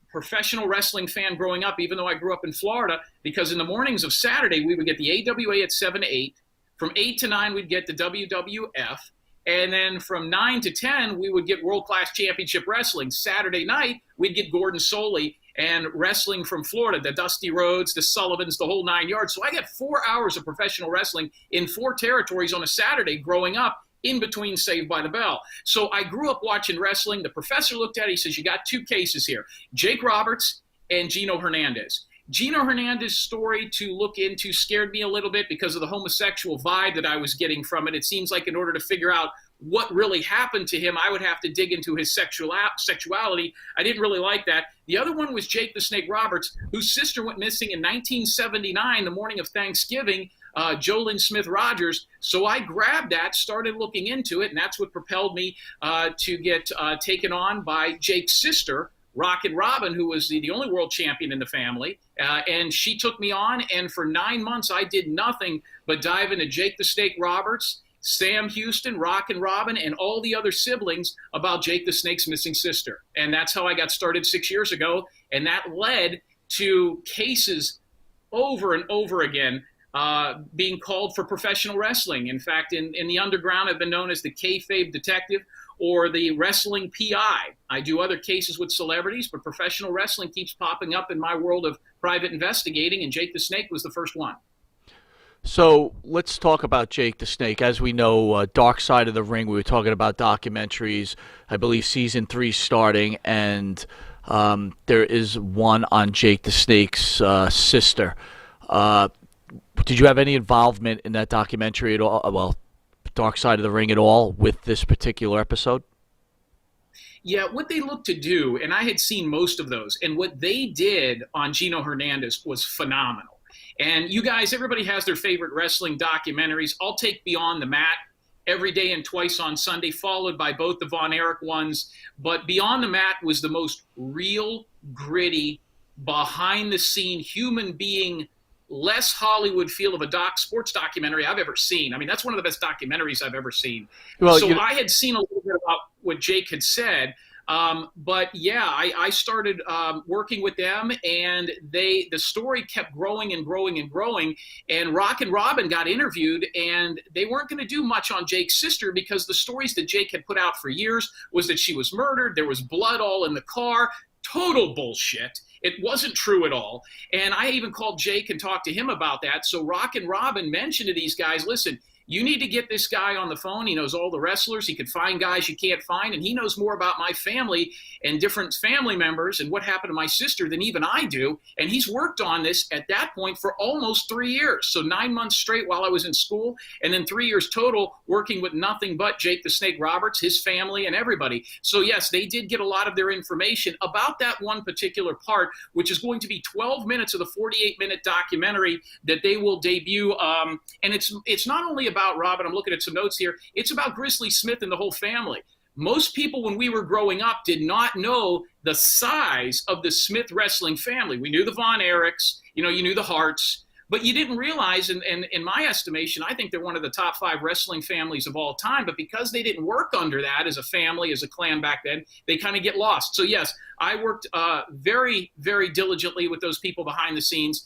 professional wrestling fan growing up, even though I grew up in Florida, because in the mornings of Saturday, we would get the AWA at 7 to 8. From 8 to 9, we'd get the WWF. And then from 9 to 10, we would get World Class Championship Wrestling. Saturday night, we'd get Gordon Soley and wrestling from Florida, the Dusty Rhodes, the Sullivans, the whole 9 yards. So I got 4 hours of professional wrestling in 4 territories on a Saturday growing up, in between Saved by the Bell. So I grew up watching wrestling. The professor looked at it. He says, you got 2 cases here, Jake Roberts and Gino Hernandez. Gino Hernandez's story to look into scared me a little bit because of the homosexual vibe that I was getting from it. It seems like in order to figure out what really happened to him, I would have to dig into his sexuality. I didn't really like that. The other one was Jake the Snake Roberts, whose sister went missing in 1979, the morning of Thanksgiving, Jolyn Smith Rogers. So I grabbed that, started looking into it, and that's what propelled me to get taken on by Jake's sister, Rockin' Robin, who was the only world champion in the family. And she took me on, and for 9 months, I did nothing but dive into Jake the Snake Roberts, Sam Houston, Rockin' Robin, and all the other siblings about Jake the Snake's missing sister. And that's how I got started 6 years ago. And that led to cases over and over again being called for professional wrestling. In fact, in the underground, I've been known as the kayfabe detective or the wrestling PI. I do other cases with celebrities, but professional wrestling keeps popping up in my world of private investigating, and Jake the Snake was the first one. So let's talk about Jake the Snake. As we know, Dark Side of the Ring, we were talking about documentaries. I believe season 3 starting, and there is one on Jake the Snake's sister. Did you have any involvement in that documentary at all? Well, Dark Side of the Ring at all with this particular episode? Yeah, what they looked to do, and I had seen most of those, and what they did on Gino Hernandez was phenomenal. And you guys, everybody has their favorite wrestling documentaries. I'll take Beyond the Mat every day and twice on Sunday, followed by both the Von Erich ones. But Beyond the Mat was the most real, gritty, behind-the-scene, human being, less Hollywood feel of a sports documentary I've ever seen. I mean, that's one of the best documentaries I've ever seen. Well, I had seen a little bit about what Jake had said, But yeah, I started working with them, and the story kept growing and growing and growing. And Rock and Robin got interviewed, and they weren't going to do much on Jake's sister because the stories that Jake had put out for years was that she was murdered. There was blood all in the car. Total bullshit. It wasn't true at all. And I even called Jake and talked to him about that. So Rock and Robin mentioned to these guys, listen, you need to get this guy on the phone. He knows all the wrestlers. He can find guys you can't find. And he knows more about my family and different family members and what happened to my sister than even I do. And he's worked on this at that point for almost 3 years. So 9 months straight while I was in school, and then 3 years total working with nothing but Jake the Snake Roberts, his family, and everybody. So yes, they did get a lot of their information about that one particular part, which is going to be 12 minutes of the 48-minute documentary that they will debut. And it's not only about Robin, I'm looking at some notes here, it's about Grizzly Smith and the whole family. Most people when we were growing up did not know the size of the Smith wrestling family. We knew the Von Erichs, you knew the Harts, but you didn't realize, and in my estimation, I think they're one of the top 5 wrestling families of all time, but because they didn't work under that as a family, as a clan back then, they kind of get lost. So yes, I worked very, very diligently with those people behind the scenes,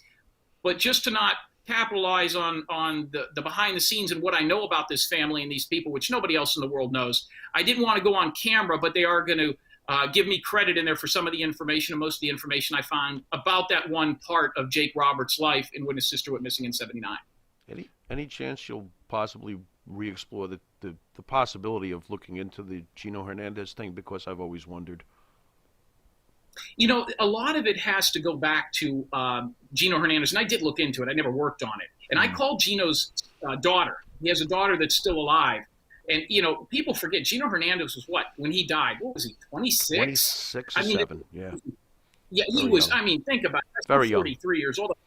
but just to not capitalize on the behind the scenes and what I know about this family and these people, which nobody else in the world knows. I didn't want to go on camera, but they are going to give me credit in there for some of the information, and most of the information I found about that one part of Jake Roberts' life and when his sister went missing in '79. Any chance you'll possibly re-explore the possibility of looking into the Gino Hernandez thing? Because I've always wondered. A lot of it has to go back to Gino Hernandez, and I did look into it. I never worked on it. And I called Gino's daughter. He has a daughter that's still alive. And, people forget, Gino Hernandez was what? When he died, what was he, 26? 26 or 7, yeah. Yeah, he Very was, young. think about it. That's Very 43 years old.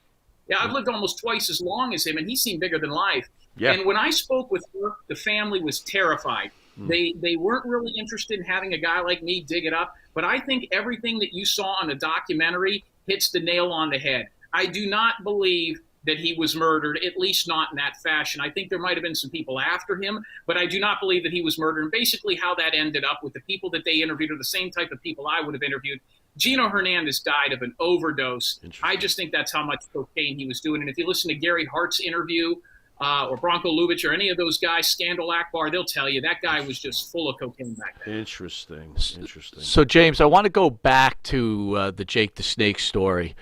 Yeah, I've lived almost twice as long as him, and he seemed bigger than life. Yeah. And when I spoke with her, the family was terrified. They weren't really interested in having a guy like me dig it up, but I think everything that you saw on the documentary hits the nail on the head. I do not believe that he was murdered, at least not in that fashion. I think there might have been some people after him, but I do not believe that he was murdered. And basically how that ended up with the people that they interviewed are the same type of people I would have interviewed. Gino Hernandez died of an overdose. I just think that's how much cocaine he was doing. And if you listen to Gary Hart's interview, or Bronco Lubitsch or any of those guys, Scandal Akbar, they'll tell you that guy was just full of cocaine back then. Interesting. So, James, I want to go back to the Jake the Snake story.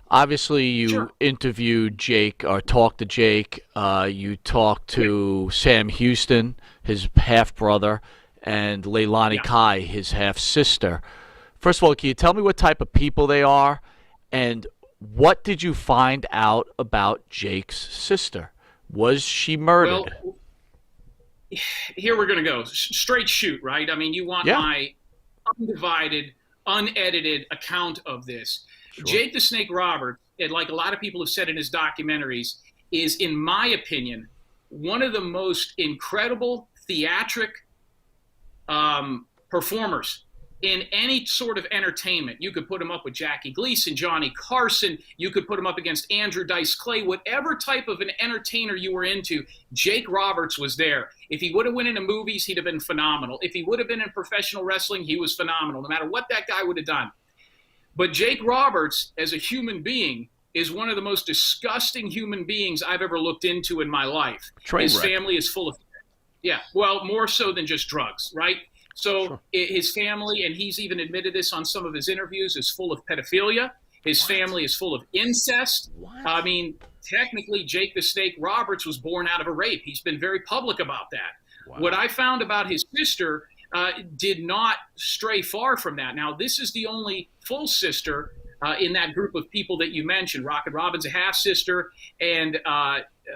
Obviously, you interviewed Jake or talked to Jake. You talked to Sam Houston, his half-brother, and Leilani Kai, his half-sister. First of all, can you tell me what type of people they are, and what did you find out about Jake's sister? Was she murdered? Well, here we're going to go. Straight shoot, right? I mean, you want my undivided, unedited account of this. Sure. Jake the Snake Roberts, and like a lot of people have said in his documentaries, is, in my opinion, one of the most incredible theatric performers in any sort of entertainment. You could put him up with Jackie Gleason, Johnny Carson. You could put him up against Andrew Dice Clay. Whatever type of an entertainer you were into, Jake Roberts was there. If he would have went into movies, he'd have been phenomenal. If he would have been in professional wrestling, he was phenomenal, no matter what that guy would have done. But Jake Roberts, as a human being, is one of the most disgusting human beings I've ever looked into in my life. His family is full of, more so than just drugs, right? So his family, and he's even admitted this on some of his interviews, is full of pedophilia. His family is full of incest. I mean, technically, Jake the Snake Roberts was born out of a rape. He's been very public about that. What I found about his sister did not stray far from that. Now, this is the only full sister in that group of people that you mentioned. Rocket Robin's a half-sister, and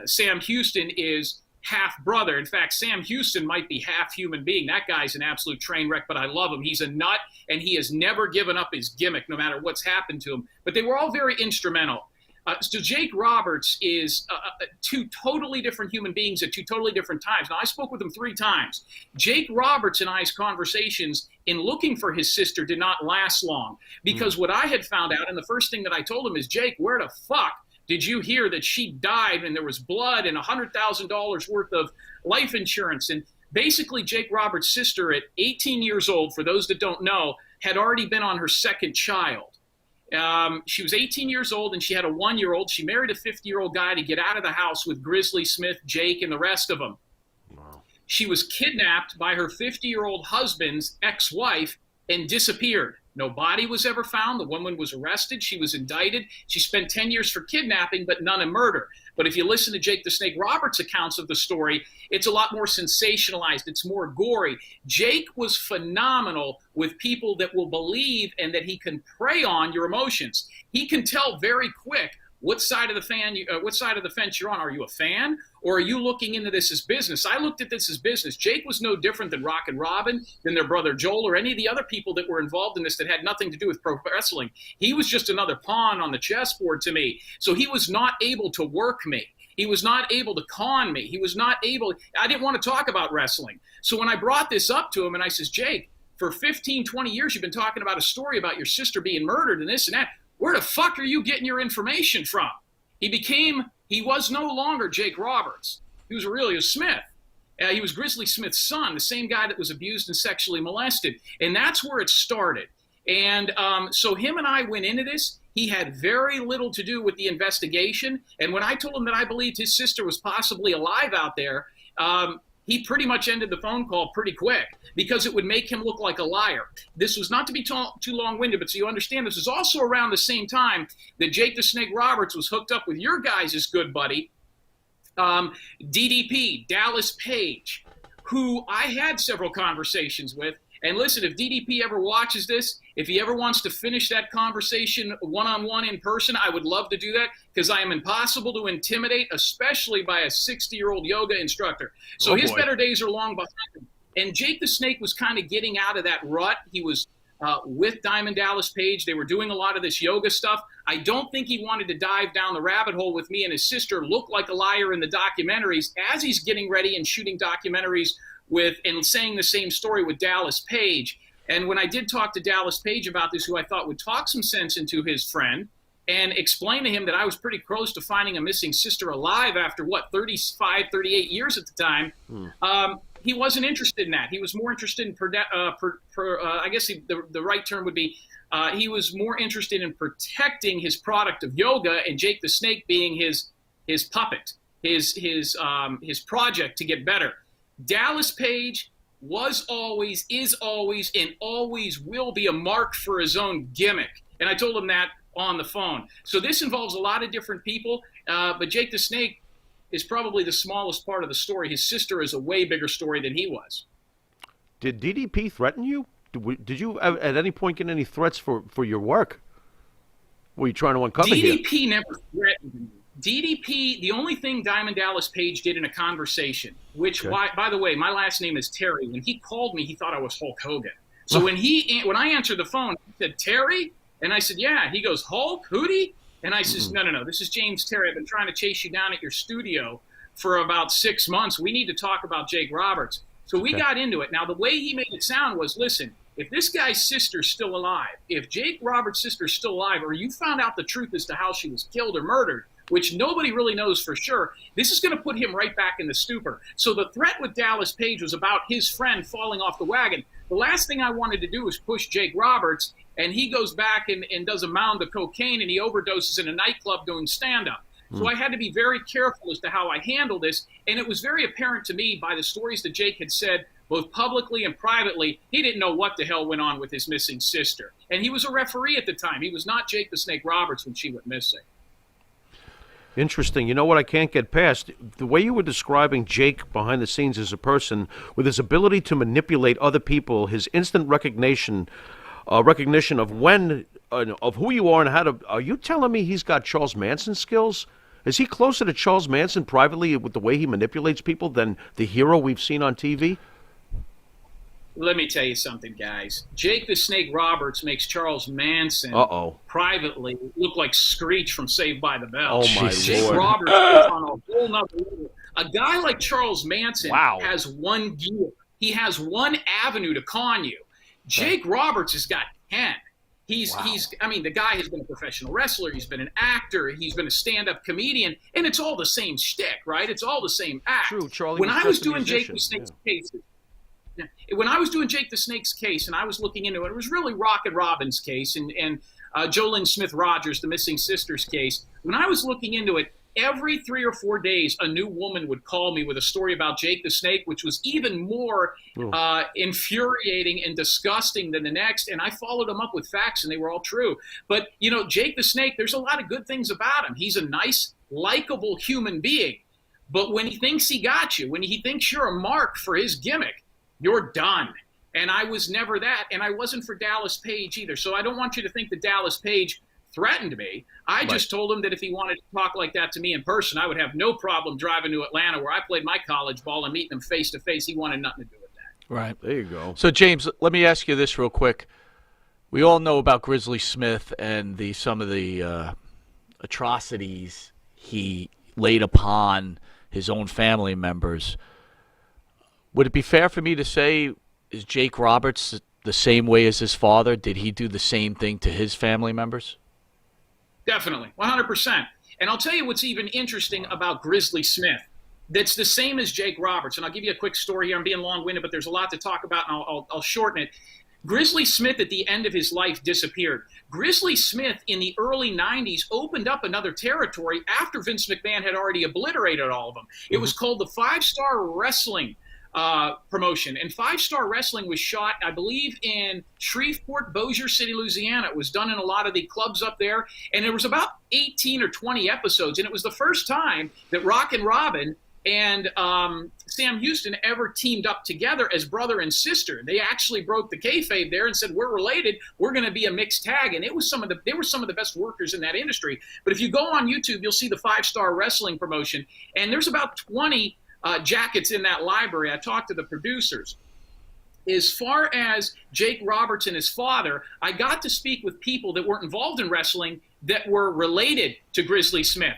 Sam Houston is half-brother. In fact, Sam Houston might be half human being. That guy's an absolute train wreck, but I love him. He's a nut, and he has never given up his gimmick, no matter what's happened to him. But they were all very instrumental. So Jake Roberts is two totally different human beings at two totally different times. Now, I spoke with him 3 times. Jake Roberts and I's conversations in looking for his sister did not last long, because what I had found out, and the first thing that I told him is, Jake, where the fuck did you hear that she died and there was blood and $100,000 worth of life insurance? And basically, Jake Roberts' sister at 18 years old, for those that don't know, had already been on her second child. She was 18 years old, and she had a 1-year-old. She married a 50-year-old guy to get out of the house with Grizzly Smith, Jake, and the rest of them. Wow. She was kidnapped by her 50-year-old husband's ex-wife and disappeared. No body was ever found. The woman was arrested. She was indicted. She spent 10 years for kidnapping, but none in murder. But if you listen to Jake the Snake Roberts' accounts of the story, it's a lot more sensationalized. It's more gory. Jake was phenomenal with people that will believe and that he can prey on your emotions. He can tell very quick what side of the fence you're on. Are you a fan, or are you looking into this as business? I looked at this as business. Jake was no different than Rockin' Robin, than their brother Joel, or any of the other people that were involved in this that had nothing to do with pro wrestling. He was just another pawn on the chessboard to me. So he was not able to work me. He was not able to con me. He was not able. I didn't want to talk about wrestling. So when I brought this up to him and I says, Jake, for 15, 20 years, you've been talking about a story about your sister being murdered and this and that. Where the fuck are you getting your information from? He was no longer Jake Roberts. He was Aurelio Smith. He was Grizzly Smith's son, the same guy that was abused and sexually molested. And that's where it started. And so him and I went into this. He had very little to do with the investigation. And when I told him that I believed his sister was possibly alive out there, he pretty much ended the phone call pretty quick because it would make him look like a liar. This was not to be too long-winded, but so you understand, this was also around the same time that Jake the Snake Roberts was hooked up with your guys' good buddy, DDP, Dallas Page, who I had several conversations with. And listen, if DDP ever watches this, if he ever wants to finish that conversation one-on-one in person, I would love to do that because I am impossible to intimidate, especially by a 60-year-old yoga instructor. So his better days are long behind him. And Jake the Snake was kind of getting out of that rut. He was with Diamond Dallas Page. They were doing a lot of this yoga stuff. I don't think he wanted to dive down the rabbit hole with me and his sister, look like a liar in the documentaries as he's getting ready and shooting documentaries with and saying the same story with Dallas Page. And when I did talk to Dallas Page about this, who I thought would talk some sense into his friend and explain to him that I was pretty close to finding a missing sister alive after, 35, 38 years at the time, he wasn't interested in that. He was more interested in, I guess the right term would be, he was more interested in protecting his product of yoga and Jake the Snake being his puppet, his project to get better. Dallas Page was always, is always, and always will be a mark for his own gimmick. And I told him that on the phone. So this involves a lot of different people, but Jake the Snake is probably the smallest part of the story. His sister is a way bigger story than he was. Did DDP threaten you? Did you at any point get any threats for your work? Were you trying to uncover DDP never threatened me. DDP, the only thing Diamond Dallas Page did in a conversation, which, by the way, my last name is Terry. When he called me, he thought I was Hulk Hogan. So when I answered the phone, he said, Terry? And I said, yeah. He goes, Hulk? Hootie? And I says, no. This is James Terry. I've been trying to chase you down at your studio for about 6 months. We need to talk about Jake Roberts. So we got into it. Now, the way he made it sound was, listen, if this guy's sister's still alive, if Jake Roberts' sister's still alive, or you found out the truth as to how she was killed or murdered, which nobody really knows for sure, this is going to put him right back in the stupor. So the threat with Dallas Page was about his friend falling off the wagon. The last thing I wanted to do was push Jake Roberts, and he goes back and does a mound of cocaine, and he overdoses in a nightclub doing stand-up. So I had to be very careful as to how I handle this, and it was very apparent to me by the stories that Jake had said, both publicly and privately, he didn't know what the hell went on with his missing sister. And he was a referee at the time. He was not Jake the Snake Roberts when she went missing. Interesting. You know what I can't get past? The way you were describing Jake behind the scenes as a person, with his ability to manipulate other people, his instant recognition of when, of who you are and how to. Are you telling me he's got Charles Manson skills? Is he closer to Charles Manson privately with the way he manipulates people than the hero we've seen on TV? Let me tell you something, guys. Jake the Snake Roberts makes Charles Manson privately look like Screech from Saved by the Bell. Oh, my Jake Lord. Roberts is on a whole nother level. A guy like Charles Manson has one gear. He has one avenue to con you. Jake Roberts has got 10. The guy has been a professional wrestler. He's been an actor. He's been a stand-up comedian. And it's all the same shtick, right? It's all the same act. True, Charlie. When I was doing Jake the Snake's cases, when I was doing Jake the Snake's case and I was looking into it, it was really Rock and Robin's case and Jolynn Smith Rogers, the missing sisters case. When I was looking into it, every 3 or 4 days, a new woman would call me with a story about Jake the Snake, which was even more infuriating and disgusting than the next. And I followed them up with facts, and they were all true. But, Jake the Snake, there's a lot of good things about him. He's a nice, likable human being. But when he thinks he got you, when he thinks you're a mark for his gimmick, you're done. And I was never that. And I wasn't for Dallas Page either. So I don't want you to think that Dallas Page threatened me. I just told him that if he wanted to talk like that to me in person, I would have no problem driving to Atlanta where I played my college ball and meeting him face to face. He wanted nothing to do with that. Right. There you go. So, James, let me ask you this real quick. We all know about Grizzly Smith and some of the atrocities he laid upon his own family members. Would it be fair for me to say, is Jake Roberts the same way as his father? Did he do the same thing to his family members? Definitely, 100%. And I'll tell you what's even interesting about Grizzly Smith. That's the same as Jake Roberts. And I'll give you a quick story here. I'm being long-winded, but there's a lot to talk about, and I'll shorten it. Grizzly Smith, at the end of his life, disappeared. Grizzly Smith, in the early 90s, opened up another territory after Vince McMahon had already obliterated all of them. It was called the 5-Star Wrestling promotion. And 5-Star Wrestling was shot, I believe, in Shreveport, Bossier City, Louisiana. It was done in a lot of the clubs up there. And there was about 18 or 20 episodes. And it was the first time that Rock and Robin and Sam Houston ever teamed up together as brother and sister. They actually broke the kayfabe there and said, we're related. We're going to be a mixed tag. And they were some of the best workers in that industry. But if you go on YouTube, you'll see the 5-Star Wrestling promotion. And there's about 20 jackets in that library. I talked to the producers. As far as Jake Roberts and his father, I got to speak with people that weren't involved in wrestling that were related to Grizzly Smith.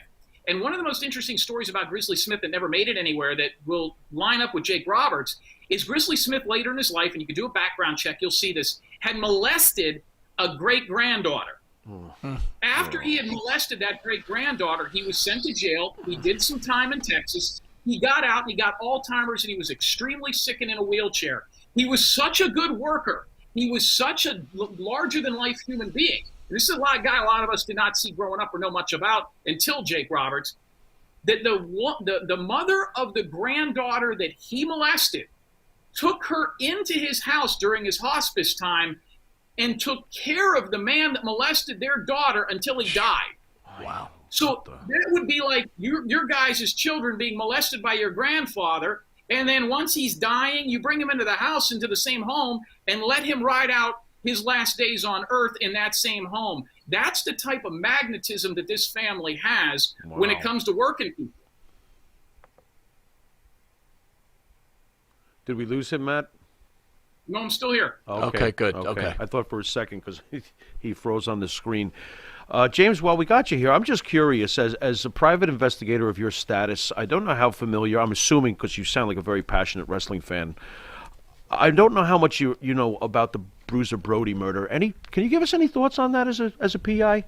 And one of the most interesting stories about Grizzly Smith that never made it anywhere that will line up with Jake Roberts is Grizzly Smith later in his life, and you can do a background check, you'll see this, had molested a great-granddaughter. After he had molested that great-granddaughter, he was sent to jail. He did some time in Texas. He got out, and he got Alzheimer's, and he was extremely sick and in a wheelchair. He was such a good worker. He was such a larger-than-life human being. This is a guy a lot of us did not see growing up or know much about until Jake Roberts, that the mother of the granddaughter that he molested took her into his house during his hospice time and took care of the man that molested their daughter until he died. Wow. So that would be like your guys' children being molested by your grandfather, and then once he's dying, you bring him into the house, into the same home, and let him ride out his last days on earth in that same home. That's the type of magnetism that this family has when it comes to working people. Did we lose him, Matt? No, I'm still here. Okay, good. Okay. I thought for a second because he froze on the screen. James, while we got you here, I'm just curious, as a private investigator of your status, I don't know how familiar, I'm assuming because you sound like a very passionate wrestling fan, I don't know how much you know about the Bruiser Brody murder. Can you give us any thoughts on that as a PI?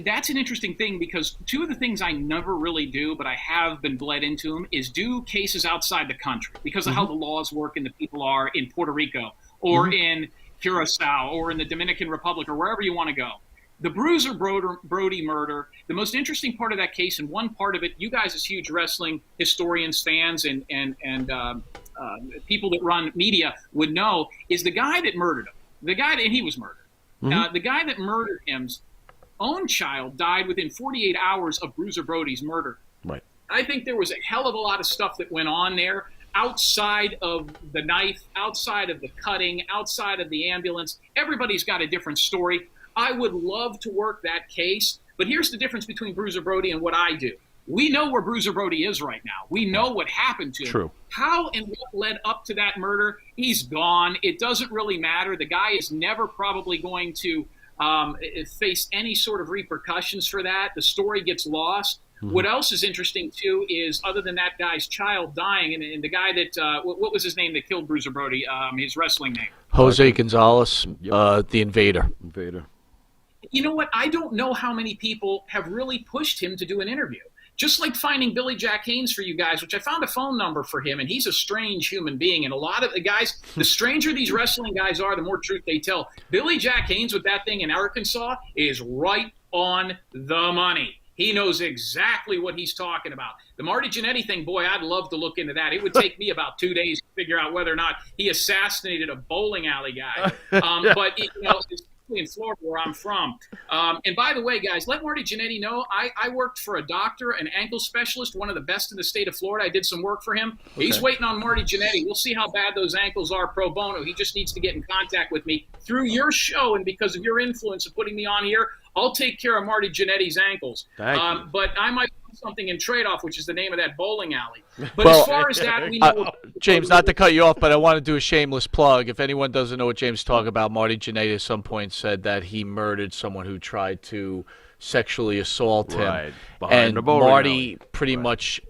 That's an interesting thing because two of the things I never really do, but I have been bled into them, is do cases outside the country because of how the laws work and the people are in Puerto Rico or in Curacao or in the Dominican Republic or wherever you want to go. The Bruiser Brody murder, the most interesting part of that case, and one part of it, you guys as huge wrestling historians, fans, and people that run media would know, is the guy that murdered him. And he was murdered. The guy that murdered him's own child died within 48 hours of Bruiser Brody's murder. Right. I think there was a hell of a lot of stuff that went on there outside of the knife, outside of the cutting, outside of the ambulance. Everybody's got a different story. I would love to work that case, but here's the difference between Bruiser Brody and what I do. We know where Bruiser Brody is right now. We know what happened to him. True. How and what led up to that murder, he's gone. It doesn't really matter. The guy is never probably going to face any sort of repercussions for that. The story gets lost. What else is interesting, too, is other than that guy's child dying, and the guy that, what was his name that killed Bruiser Brody, his wrestling name? Jose Gonzalez, the Invader. You know what? I don't know how many people have really pushed him to do an interview. just like finding Billy Jack Haynes for you guys, which I found a phone number for him, and he's a strange human being. And a lot of the guys, the stranger these wrestling guys are, the more truth they tell. Billy Jack Haynes with that thing in Arkansas is right on the money. He knows exactly what he's talking about. The Marty Jannetty thing, boy, I'd love to look into that. It would take me about 2 days to figure out whether or not he assassinated a bowling alley guy. But, it's in Florida where I'm from. And by the way, guys, let Marty Jannetty know I worked for a doctor, an ankle specialist, one of the best in the state of Florida. I did some work for him. Okay. He's waiting on Marty Jannetty. We'll see how bad those ankles are pro bono. He just needs to get in contact with me through your show, and because of your influence of putting me on here, I'll take care of Marty Jannetty's ankles. But I might do something in trade-off, which is the name of that bowling alley. But as far as that, we know James, not to cut you off, but I want to do a shameless plug. If anyone doesn't know what James is talking about, Marty Jannetty at some point said that he murdered someone who tried to sexually assault him. And Marty pretty much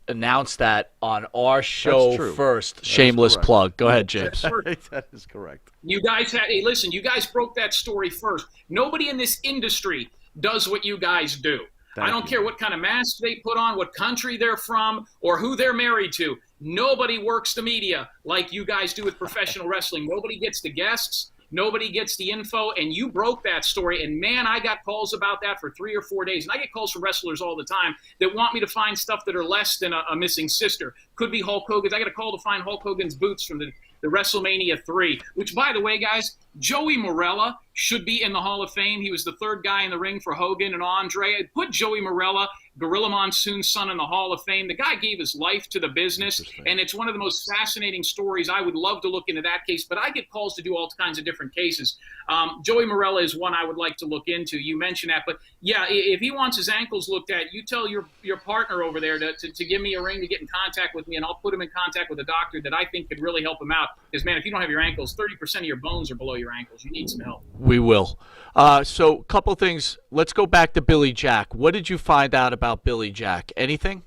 announced that on our show first. Shameless plug. Go ahead, James. That is correct. You guys listen, you guys broke that story first. Nobody in this industry does what you guys do. I don't care what kind of mask they put on, what country they're from, or who they're married to. Nobody works the media like you guys do with professional wrestling. Nobody gets the guests. Nobody gets the info, and you broke that story. And, man, I got calls about that for 3 or 4 days. And I get calls from wrestlers all the time that want me to find stuff that are less than a missing sister. Could be Hulk Hogan's. I got a call to find Hulk Hogan's boots from the WrestleMania 3, which, by the way, guys, Joey Morella should be in the Hall of Fame. He was the third guy in the ring for Hogan and Andre. Put Joey Morella, Gorilla Monsoon's son, in the Hall of Fame. The guy gave his life to the business, and it's one of the most fascinating stories. I would love to look into that case, but I get calls to do all kinds of different cases. Joey Morella is one I would like to look into. You mentioned that, but yeah, if he wants his ankles looked at, you tell your partner over there to give me a ring, to get in contact with me, and I'll put him in contact with a doctor that I think could really help him out. Because, man, if you don't have your ankles, 30% of your bones are below your ankles. You need some help. We will. So, a couple things. Let's go back to Billy Jack. What did you find out about Billy Jack? Anything?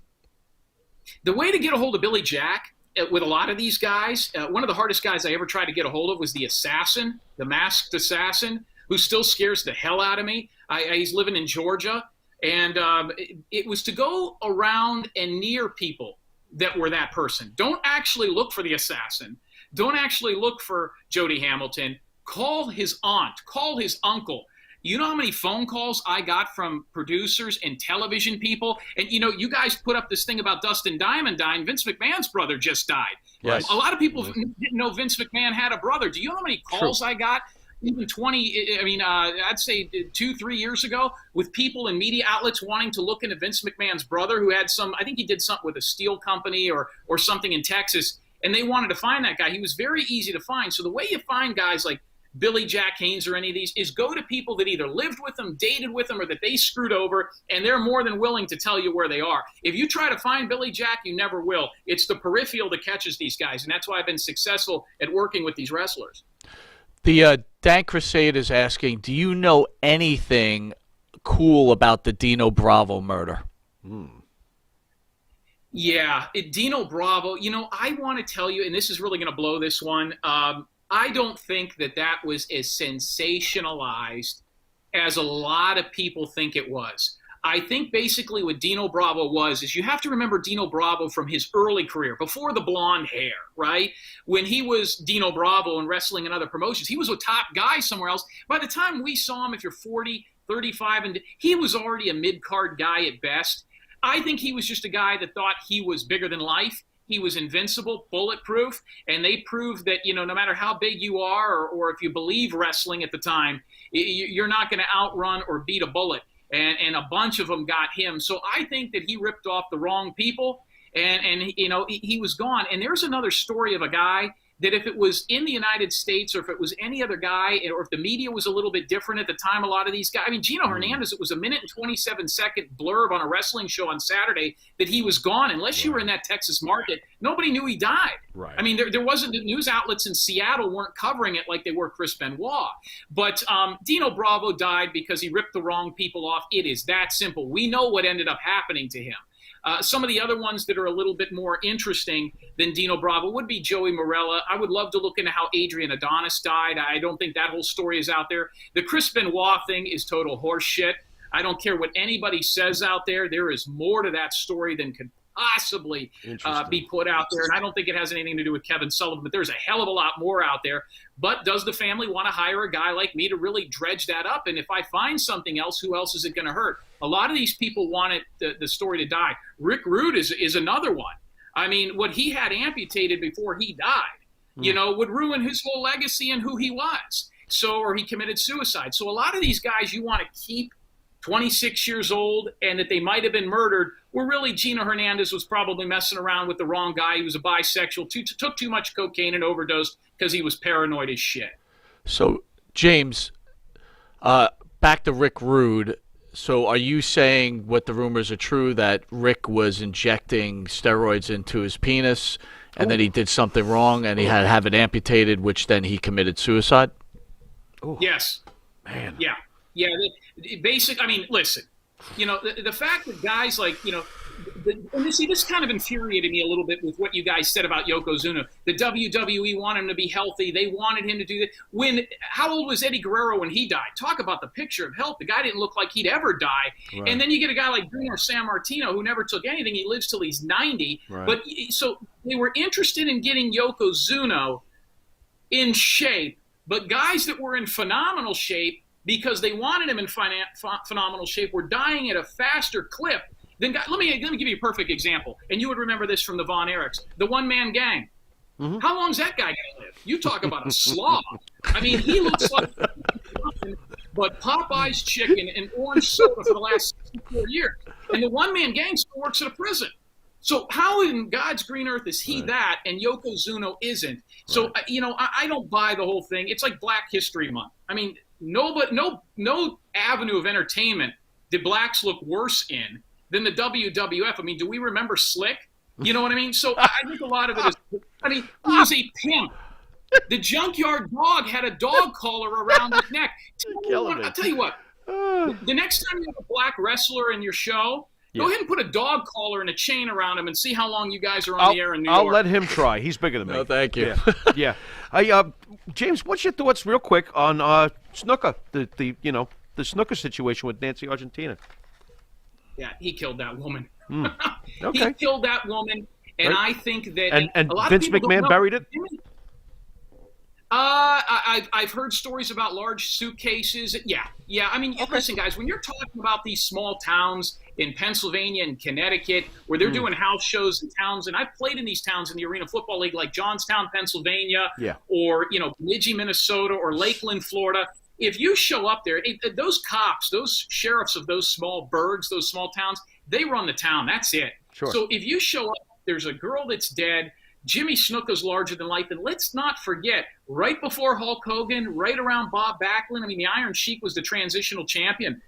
The way to get a hold of Billy Jack with a lot of these guys, one of the hardest guys I ever tried to get a hold of was the assassin, the masked assassin, who still scares the hell out of me. He's living in Georgia. And it was to go around and near people that were that person. Don't actually look for the assassin. Don't actually look for Jody Hamilton. Call his aunt. Call his uncle. You know how many phone calls I got from producers and television people? And, you guys put up this thing about Dustin Diamond dying. Vince McMahon's brother just died. Yes. A lot of people didn't know Vince McMahon had a brother. Do you know how many calls I got? Even I'd say 2-3 years ago, with people and media outlets wanting to look into Vince McMahon's brother, who had I think he did something with a steel company or something in Texas, and they wanted to find that guy. He was very easy to find. So the way you find guys like Billy Jack Haynes or any of these is go to people that either lived with them, dated with them, or that they screwed over, and they're more than willing to tell you where they are. If you try to find Billy Jack, you never will. It's the peripheral that catches these guys, and that's why I've been successful at working with these wrestlers. The Dan Crusade is asking, do you know anything cool about the Dino Bravo murder? Yeah, Dino Bravo, I want to tell you, and this is really going to blow this one, I don't think that was as sensationalized as a lot of people think it was. I think basically what Dino Bravo is you have to remember Dino Bravo from his early career, before the blonde hair, right? When he was Dino Bravo and wrestling in other promotions, he was a top guy somewhere else. By the time we saw him, if you're 40, 35, and he was already a mid-card guy at best. I think he was just a guy that thought he was bigger than life. He was invincible, bulletproof, and they proved that, no matter how big you are or if you believe wrestling at the time, you're not going to outrun or beat a bullet. And a bunch of them got him. So I think that he ripped off the wrong people, and he was gone. And there's another story of a guy that if it was in the United States or if it was any other guy or if the media was a little bit different at the time, a lot of these guys, Gino Hernandez, it was a 1:27 blurb on a wrestling show on Saturday that he was gone. Unless you were in that Texas market, nobody knew he died. Right. There wasn't, the news outlets in Seattle weren't covering it like they were Chris Benoit. But Dino Bravo died because he ripped the wrong people off. It is that simple. We know what ended up happening to him. Some of the other ones that are a little bit more interesting than Dino Bravo would be Joey Morella. I would love to look into how Adrian Adonis died. I don't think that whole story is out there. The Chris Benoit thing is total horse shit. I don't care what anybody says out there. There is more to that story than could possibly be put out there. And I don't think it has anything to do with Kevin Sullivan, but there's a hell of a lot more out there. But does the family want to hire a guy like me to really dredge that up? And if I find something else, who else is it going to hurt? A lot of these people wanted the story to die. Rick Rude is another one. I mean, what he had amputated before he died, would ruin his whole legacy and who he was. Or he committed suicide. So a lot of these guys you want to keep 26 years old and that they might have been murdered, where really Gino Hernandez was probably messing around with the wrong guy. He was a bisexual, took too much cocaine and overdosed because he was paranoid as shit. So, James, back to Rick Rude. So are you saying what the rumors are true, that Rick was injecting steroids into his penis and then he did something wrong and he had to have it amputated, which then he committed suicide? Ooh. Yes. Man. Yeah. Yeah. I mean, listen, the fact that guys like, and this kind of infuriated me a little bit with what you guys said about Yokozuna. The WWE wanted him to be healthy. They wanted him to do that. How old was Eddie Guerrero when he died? Talk about the picture of health. The guy didn't look like he'd ever die. Right. And then you get a guy like Bruno Sammartino who never took anything. He lives till he's 90. Right. But so they were interested in getting Yokozuna in shape, but guys that were in phenomenal shape, because they wanted him in phenomenal shape, were dying at a faster clip. Then let me give you a perfect example, and you would remember this from the Von Erichs, the one-man gang. Mm-hmm. How long's that guy going to live? You talk about a slob. I mean, he looks like but Popeye's chicken and orange soda for the last 64 years. And the one-man gang still works at a prison. So how in God's green earth is he that and Yokozuna isn't? So, I don't buy the whole thing. It's like Black History Month. I mean, no avenue of entertainment did blacks look worse in than the WWF. I mean, do we remember Slick? You know what I mean? So I think a lot of it is, he was a pimp. The Junkyard Dog had a dog collar around his neck. I'll tell you what, the next time you have a black wrestler in your show, go ahead and put a dog collar and a chain around him and see how long you guys are on the air in New York. I'll let him try. He's bigger than me. No, thank you. Yeah. James, what's your thoughts, real quick, on Snuka? The Snuka situation with Nancy Argentina. Yeah, he killed that woman. Okay. He killed that woman, and I think that and a lot Vince of people McMahon buried it. I've heard stories about large suitcases. Yeah. I mean, listen, guys, when you're talking about these small towns in Pennsylvania and Connecticut where they're doing house shows in towns, and I've played in these towns in the Arena Football League, like Johnstown, Pennsylvania, or Bemidji, Minnesota, or Lakeland, Florida. If you show up there, those cops, those sheriffs of those small burgs, those small towns, they run the town. That's it. Sure. So if you show up, there's a girl that's dead. Jimmy Snuka's larger than life. And let's not forget, right before Hulk Hogan, right around Bob Backlund, I mean, the Iron Sheik was the transitional champion.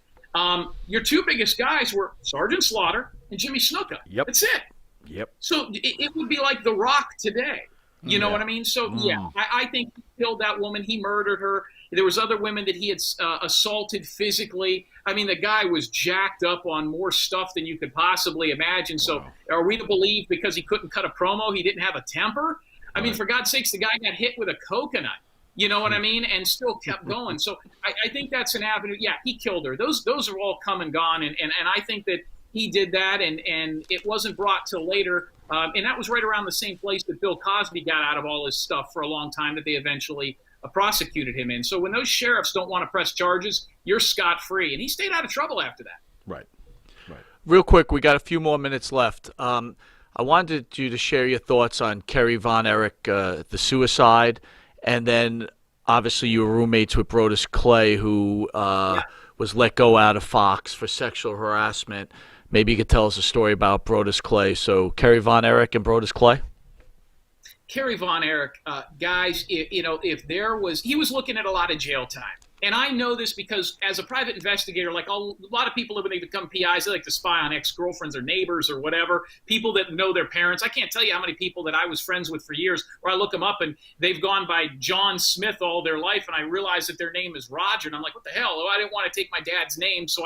Your two biggest guys were Sergeant Slaughter and Jimmy Snuka. Yep. That's it. Yep. So it would be like The Rock today. You know what I mean? So, I think he killed that woman. He murdered her. There was other women that he had assaulted physically. I mean, the guy was jacked up on more stuff than you could possibly imagine. So are we to believe because he couldn't cut a promo, he didn't have a temper? I mean, for God's sakes, the guy got hit with a coconut. You know what I mean? And still kept going. So I think that's an avenue. Yeah, he killed her. Those are all come and gone. And I think that he did that, and it wasn't brought till later. And that was right around the same place that Bill Cosby got out of all his stuff for a long time that they eventually prosecuted him in. So when those sheriffs don't want to press charges, you're scot-free. And he stayed out of trouble after that. Right. Real quick, we got a few more minutes left. I wanted you to share your thoughts on Kerry Von Erich, the suicide, and then obviously you were roommates with Brodus Clay, who was let go out of Fox for sexual harassment. Maybe you could tell us a story about Brodus Clay. So Kerry Von Erich and Brodus Clay? Kerry Von Erich, guys, if there was, he was looking at a lot of jail time. And I know this because as a private investigator, like a lot of people when they become PIs, they like to spy on ex-girlfriends or neighbors or whatever, people that know their parents. I can't tell you how many people that I was friends with for years where I look them up and they've gone by John Smith all their life, and I realize that their name is Roger. And I'm like, what the hell? Oh, I didn't want to take my dad's name. So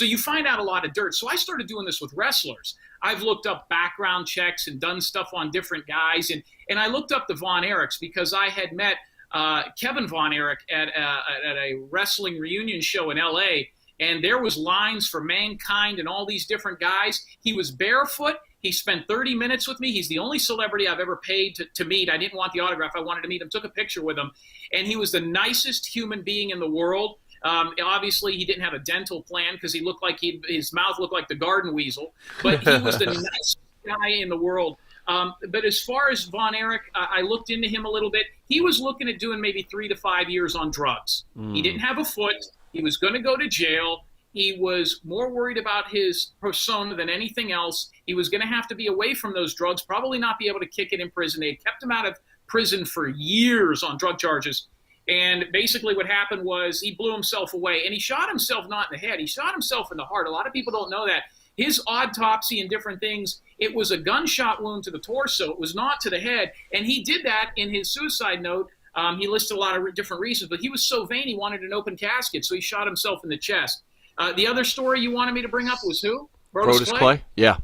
you find out a lot of dirt. So I started doing this with wrestlers. I've looked up background checks and done stuff on different guys. And I looked up the Von Erichs because I had met Kevin Von Erich at a wrestling reunion show in L.A., and there was lines for Mankind and all these different guys. He was barefoot. He spent 30 minutes with me. He's the only celebrity I've ever paid to meet. I didn't want the autograph. I wanted to meet him, took a picture with him. And he was the nicest human being in the world. Obviously, he didn't have a dental plan because he looked like his mouth looked like the garden weasel. But he was the nicest guy in the world. But as far as Von Erich, I looked into him a little bit. He was looking at doing maybe 3 to 5 years on drugs. He didn't have a foot. He was going to go to jail. He was more worried about his persona than anything else. He was going to have to be away from those drugs, probably not be able to kick it in prison. They had kept him out of prison for years on drug charges. And basically what happened was he blew himself away. And he shot himself not in the head. He shot himself in the heart. A lot of people don't know that. His autopsy and different things, it was a gunshot wound to the torso. It was not to the head. And he did that in his suicide note. He listed a lot of different reasons, but he was so vain he wanted an open casket, so he shot himself in the chest. The other story you wanted me to bring up was who? Brodus Clay? Yeah.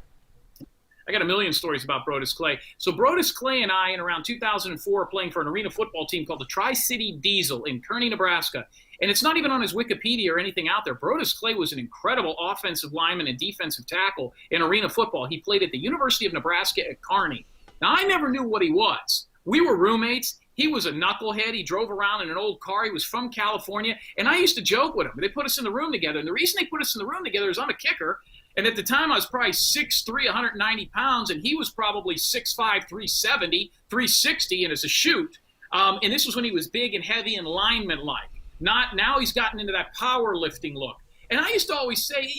I got a million stories about Brodus Clay. So Brodus Clay and I, in around 2004, are playing for an arena football team called the Tri-City Diesel in Kearney, Nebraska. And it's not even on his Wikipedia or anything out there. Brodus Clay was an incredible offensive lineman and defensive tackle in arena football. He played at the University of Nebraska at Kearney. Now, I never knew what he was. We were roommates. He was a knucklehead. He drove around in an old car. He was from California. And I used to joke with him. They put us in the room together. And the reason they put us in the room together is I'm a kicker. And at the time, I was probably 6'3", 190 pounds. And he was probably 6'5", 370, 360, and as a shoot. And this was when he was big and heavy and lineman-like. Now he's gotten into that powerlifting look. And I used to always say,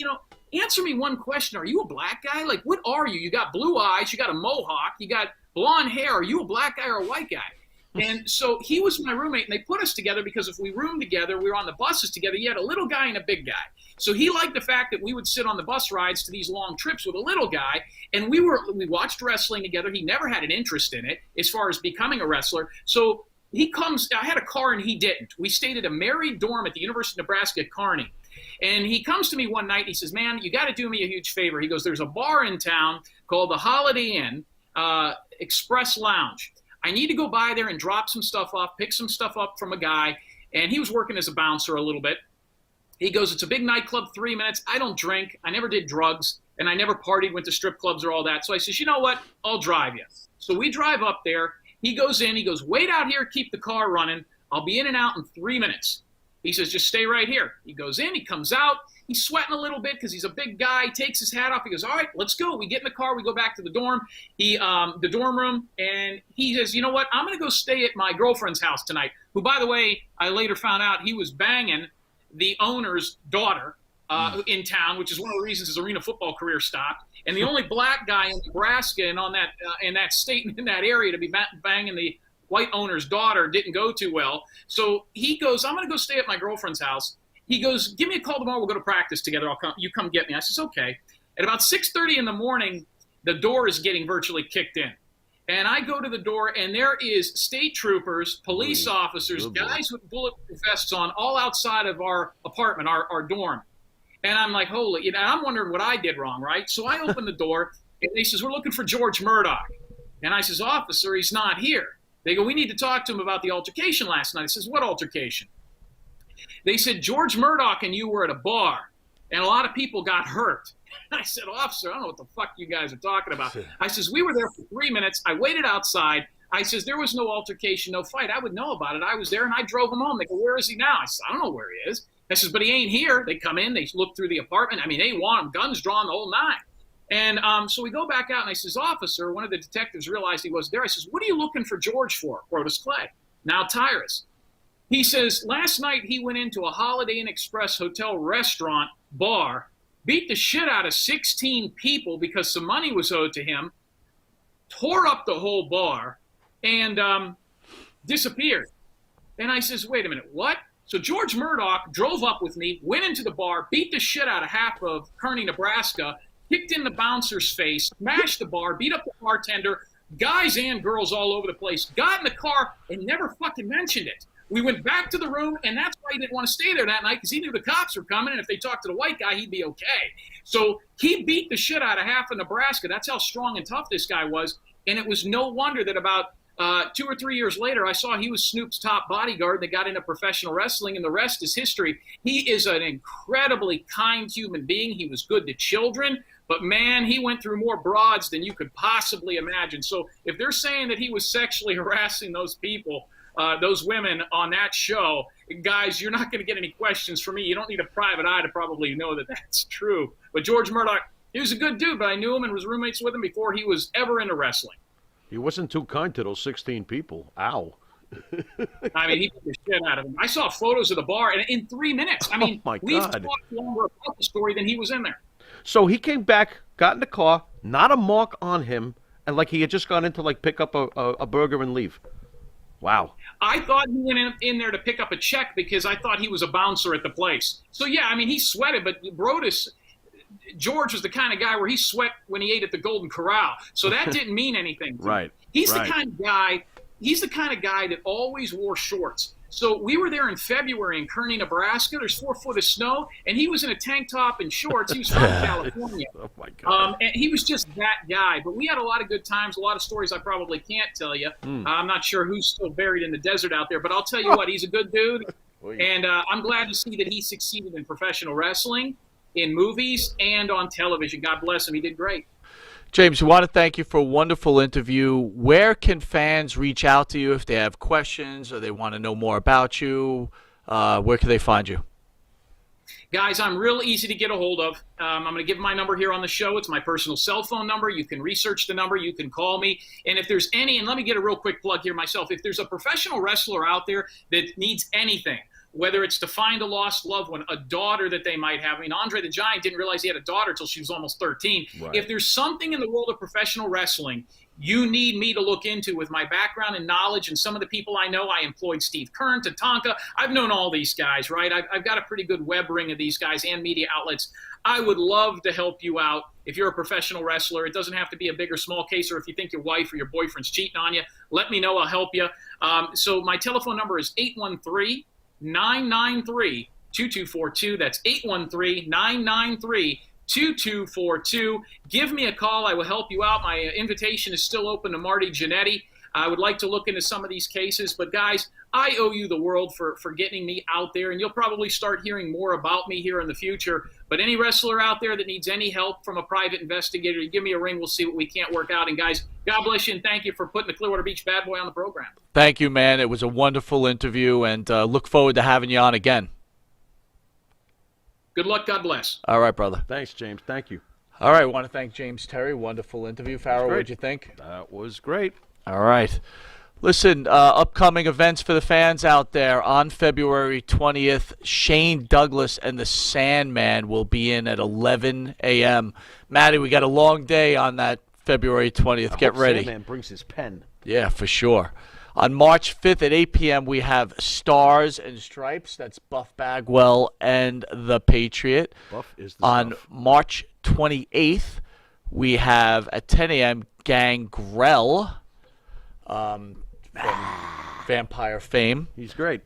answer me one question. Are you a black guy? Like, what are you? You got blue eyes. You got a mohawk. You got blonde hair. Are you a black guy or a white guy? And so he was my roommate, and they put us together because if we roomed together, we were on the buses together. You had a little guy and a big guy. So he liked the fact that we would sit on the bus rides to these long trips with a little guy, and we watched wrestling together. He never had an interest in it as far as becoming a wrestler. So he comes. I had a car, and he didn't. We stayed at a married dorm at the University of Nebraska at Kearney. And he comes to me one night, and he says, man, you got to do me a huge favor. He goes, there's a bar in town called the Holiday Inn Express Lounge. I need to go by there and drop some stuff off, pick some stuff up from a guy. And he was working as a bouncer a little bit. He goes, it's a big nightclub, 3 minutes. I don't drink. I never did drugs. And I never partied, went to strip clubs or all that. So I says, you know what? I'll drive you. So we drive up there. He goes in. He goes, wait out here. Keep the car running. I'll be in and out in 3 minutes. He says, just stay right here. He goes in. He comes out. He's sweating a little bit because he's a big guy. He takes his hat off. He goes, all right, let's go. We get in the car. We go back to the dorm, the dorm room. And he says, you know what? I'm going to go stay at my girlfriend's house tonight, who, by the way, I later found out he was banging the owner's daughter in town, which is one of the reasons his arena football career stopped. And the only black guy in Nebraska and on that in that state and in that area to be banging the white owner's daughter didn't go too well. So he goes, I'm going to go stay at my girlfriend's house. He goes, give me a call tomorrow. We'll go to practice together. You come get me. I says, okay. At about 6:30 in the morning, the door is getting virtually kicked in. And I go to the door, and there is state troopers, police officers, guys with bulletproof vests on, all outside of our apartment, our dorm. And I'm like, holy, I'm wondering what I did wrong, right? So I open the door, and they says, we're looking for George Murdoch. And I says, officer, he's not here. They go, we need to talk to him about the altercation last night. I says, what altercation? They said, George Murdoch and you were at a bar, and a lot of people got hurt. I said, officer, I don't know what the fuck you guys are talking about. I says, we were there for 3 minutes. I waited outside. I says, there was no altercation, no fight. I would know about it. I was there, and I drove him home. They go, where is he now? I said, I don't know where he is. I says, but he ain't here. They come in. They look through the apartment. I mean, they want him, guns drawn, the whole nine. And so we go back out, and I says, officer, one of the detectives realized he was there. I says, what are you looking for George for? Brodus Clay, now Tyrus. He says, last night he went into a Holiday Inn Express hotel restaurant bar, beat the shit out of 16 people because some money was owed to him, tore up the whole bar, and disappeared. And I says, wait a minute, what? So George Murdoch drove up with me, went into the bar, beat the shit out of half of Kearney, Nebraska, kicked in the bouncer's face, smashed the bar, beat up the bartender, guys and girls all over the place, got in the car, and never fucking mentioned it. We went back to the room, and that's why he didn't want to stay there that night, because he knew the cops were coming, and if they talked to the white guy, he'd be okay. So he beat the shit out of half of Nebraska. That's how strong and tough this guy was. And it was no wonder that about 2 or 3 years later, I saw he was Snoop's top bodyguard. They got into professional wrestling, and the rest is history. He is an incredibly kind human being. He was good to children, but man, he went through more broads than you could possibly imagine. So if they're saying that he was sexually harassing those people, those women on that show, guys, you're not going to get any questions from me. You don't need a private eye to probably know that that's true. But George Murdoch, he was a good dude, but I knew him and was roommates with him before he was ever into wrestling. He wasn't too kind to those 16 people. Ow. I mean, he took the shit out of him. I saw photos of the bar, and in 3 minutes, I mean, my we've God. talked longer about the story than he was in there. So he came back, got in the car, not a mark on him, and like he had just gone in to like pick up a burger and leave. Wow. I thought he went in there to pick up a check because I thought he was a bouncer at the place. So, yeah, I mean, he sweated, but George was the kind of guy where he sweat when he ate at the Golden Corral. So that didn't mean anything. Right. He's the kind of guy that always wore shorts. So we were there in February in Kearney, Nebraska. There's 4 foot of snow, and he was in a tank top and shorts. He was from California. Oh, my God. And he was just that guy. But we had a lot of good times, a lot of stories I probably can't tell you. I'm not sure who's still buried in the desert out there, but I'll tell you what, he's a good dude. And I'm glad to see that he succeeded in professional wrestling, in movies, and on television. God bless him. He did great. James, we want to thank you for a wonderful interview. Where can fans reach out to you if they have questions or they want to know more about you? Where can they find you? Guys, I'm real easy to get a hold of. I'm going to give my number here on the show. It's my personal cell phone number. You can research the number. You can call me. And if there's any, and let me get a real quick plug here myself, if there's a professional wrestler out there that needs anything, whether it's to find a lost loved one, a daughter that they might have. I mean, Andre the Giant didn't realize he had a daughter until she was almost 13. Right. If there's something in the world of professional wrestling you need me to look into with my background and knowledge and some of the people I know, I employed Steve Kern, Tatanka. I've known all these guys, right? I've got a pretty good web ring of these guys and media outlets. I would love to help you out if you're a professional wrestler. It doesn't have to be a big or small case, or if you think your wife or your boyfriend's cheating on you, let me know. I'll help you. So my telephone number is 813-993-2242. That's 813-993-2242. Give me a call. I will help you out. My invitation is still open to Marty Jannetty. I would like to look into some of these cases. But, guys, I owe you the world for getting me out there, and you'll probably start hearing more about me here in the future. But any wrestler out there that needs any help from a private investigator, give me a ring. We'll see what we can't work out. And, guys, God bless you, and thank you for putting the Clearwater Beach Bad Boy on the program. Thank you, man. It was a wonderful interview, and look forward to having you on again. Good luck. God bless. All right, brother. Thanks, James. Thank you. All right, I want to thank James Terry. Wonderful interview. Farrell, great. what'd you think? That was great. All right. Listen, upcoming events for the fans out there. On February 20th, Shane Douglas and the Sandman will be in at 11 a.m. Matty, we got a long day on that February 20th. Get ready. Sandman brings his pen. Yeah, for sure. On March 5th at 8 p.m., we have Stars and Stripes. That's Buff Bagwell and the Patriot. Buff is the On stuff. March 28th, we have at 10 a.m. Gangrel from Vampire fame. He's great.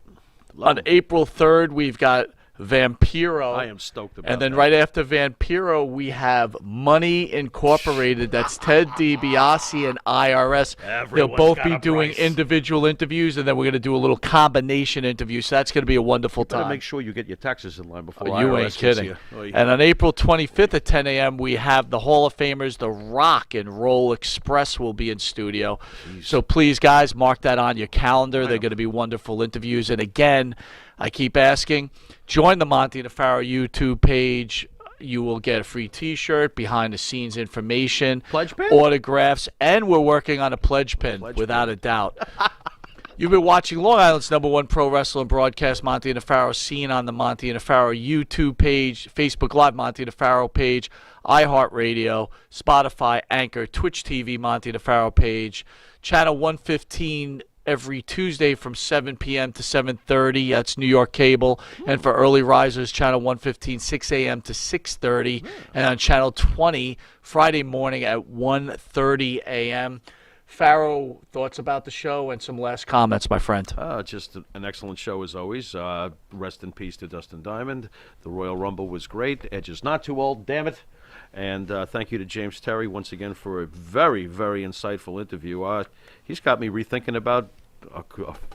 Love On him. April 3rd, we've got Vampiro. I am stoked about And then that. right after Vampiro, we have Money Incorporated. That's Ted DiBiase and IRS. They'll Everyone's both got be a doing price. individual interviews, and then we're going to do a little combination interview. So that's going to be a wonderful Better time. make sure you get your taxes in line before You IRS ain't gets kidding. you. Oh, yeah. And on April 25th at 10 a.m., we have the Hall of Famers, the Rock and Roll Express will be in studio. So please, guys, mark that on your calendar. They're going to be wonderful interviews. And again, I keep asking, join the Monty DeFaro YouTube page. You will get a free T-shirt, behind-the-scenes information, Pledge pin? autographs, and we're working on a pledge pin, without a doubt. You've been watching Long Island's #1 pro wrestling broadcast, Monty DeFaro, seen on the Monty DeFaro YouTube page, Facebook Live Monty DeFaro page, iHeartRadio, Spotify, Anchor, Twitch TV Monty DeFaro page, channel 115 every Tuesday from 7 p.m. to 7:30. That's New York cable. And for early risers, channel 115, 6 a.m. to 6:30. And on channel 20, Friday morning at 1:30 a.m. Farrow, thoughts about the show and some last comments, my friend. Just an excellent show as always. Rest in peace to Dustin Diamond. The Royal Rumble was great. Edge is not too old, damn it. And thank you to James Terry once again for a very, very insightful interview. He's got me rethinking about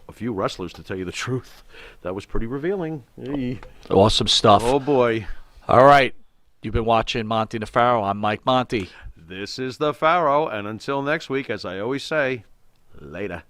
a few wrestlers, to tell you the truth. That was pretty revealing. Hey. Awesome stuff. Oh, boy. All right. You've been watching Monty and the Pharaoh. I'm Mike Monty. This is the Pharaoh, and until next week, as I always say, later.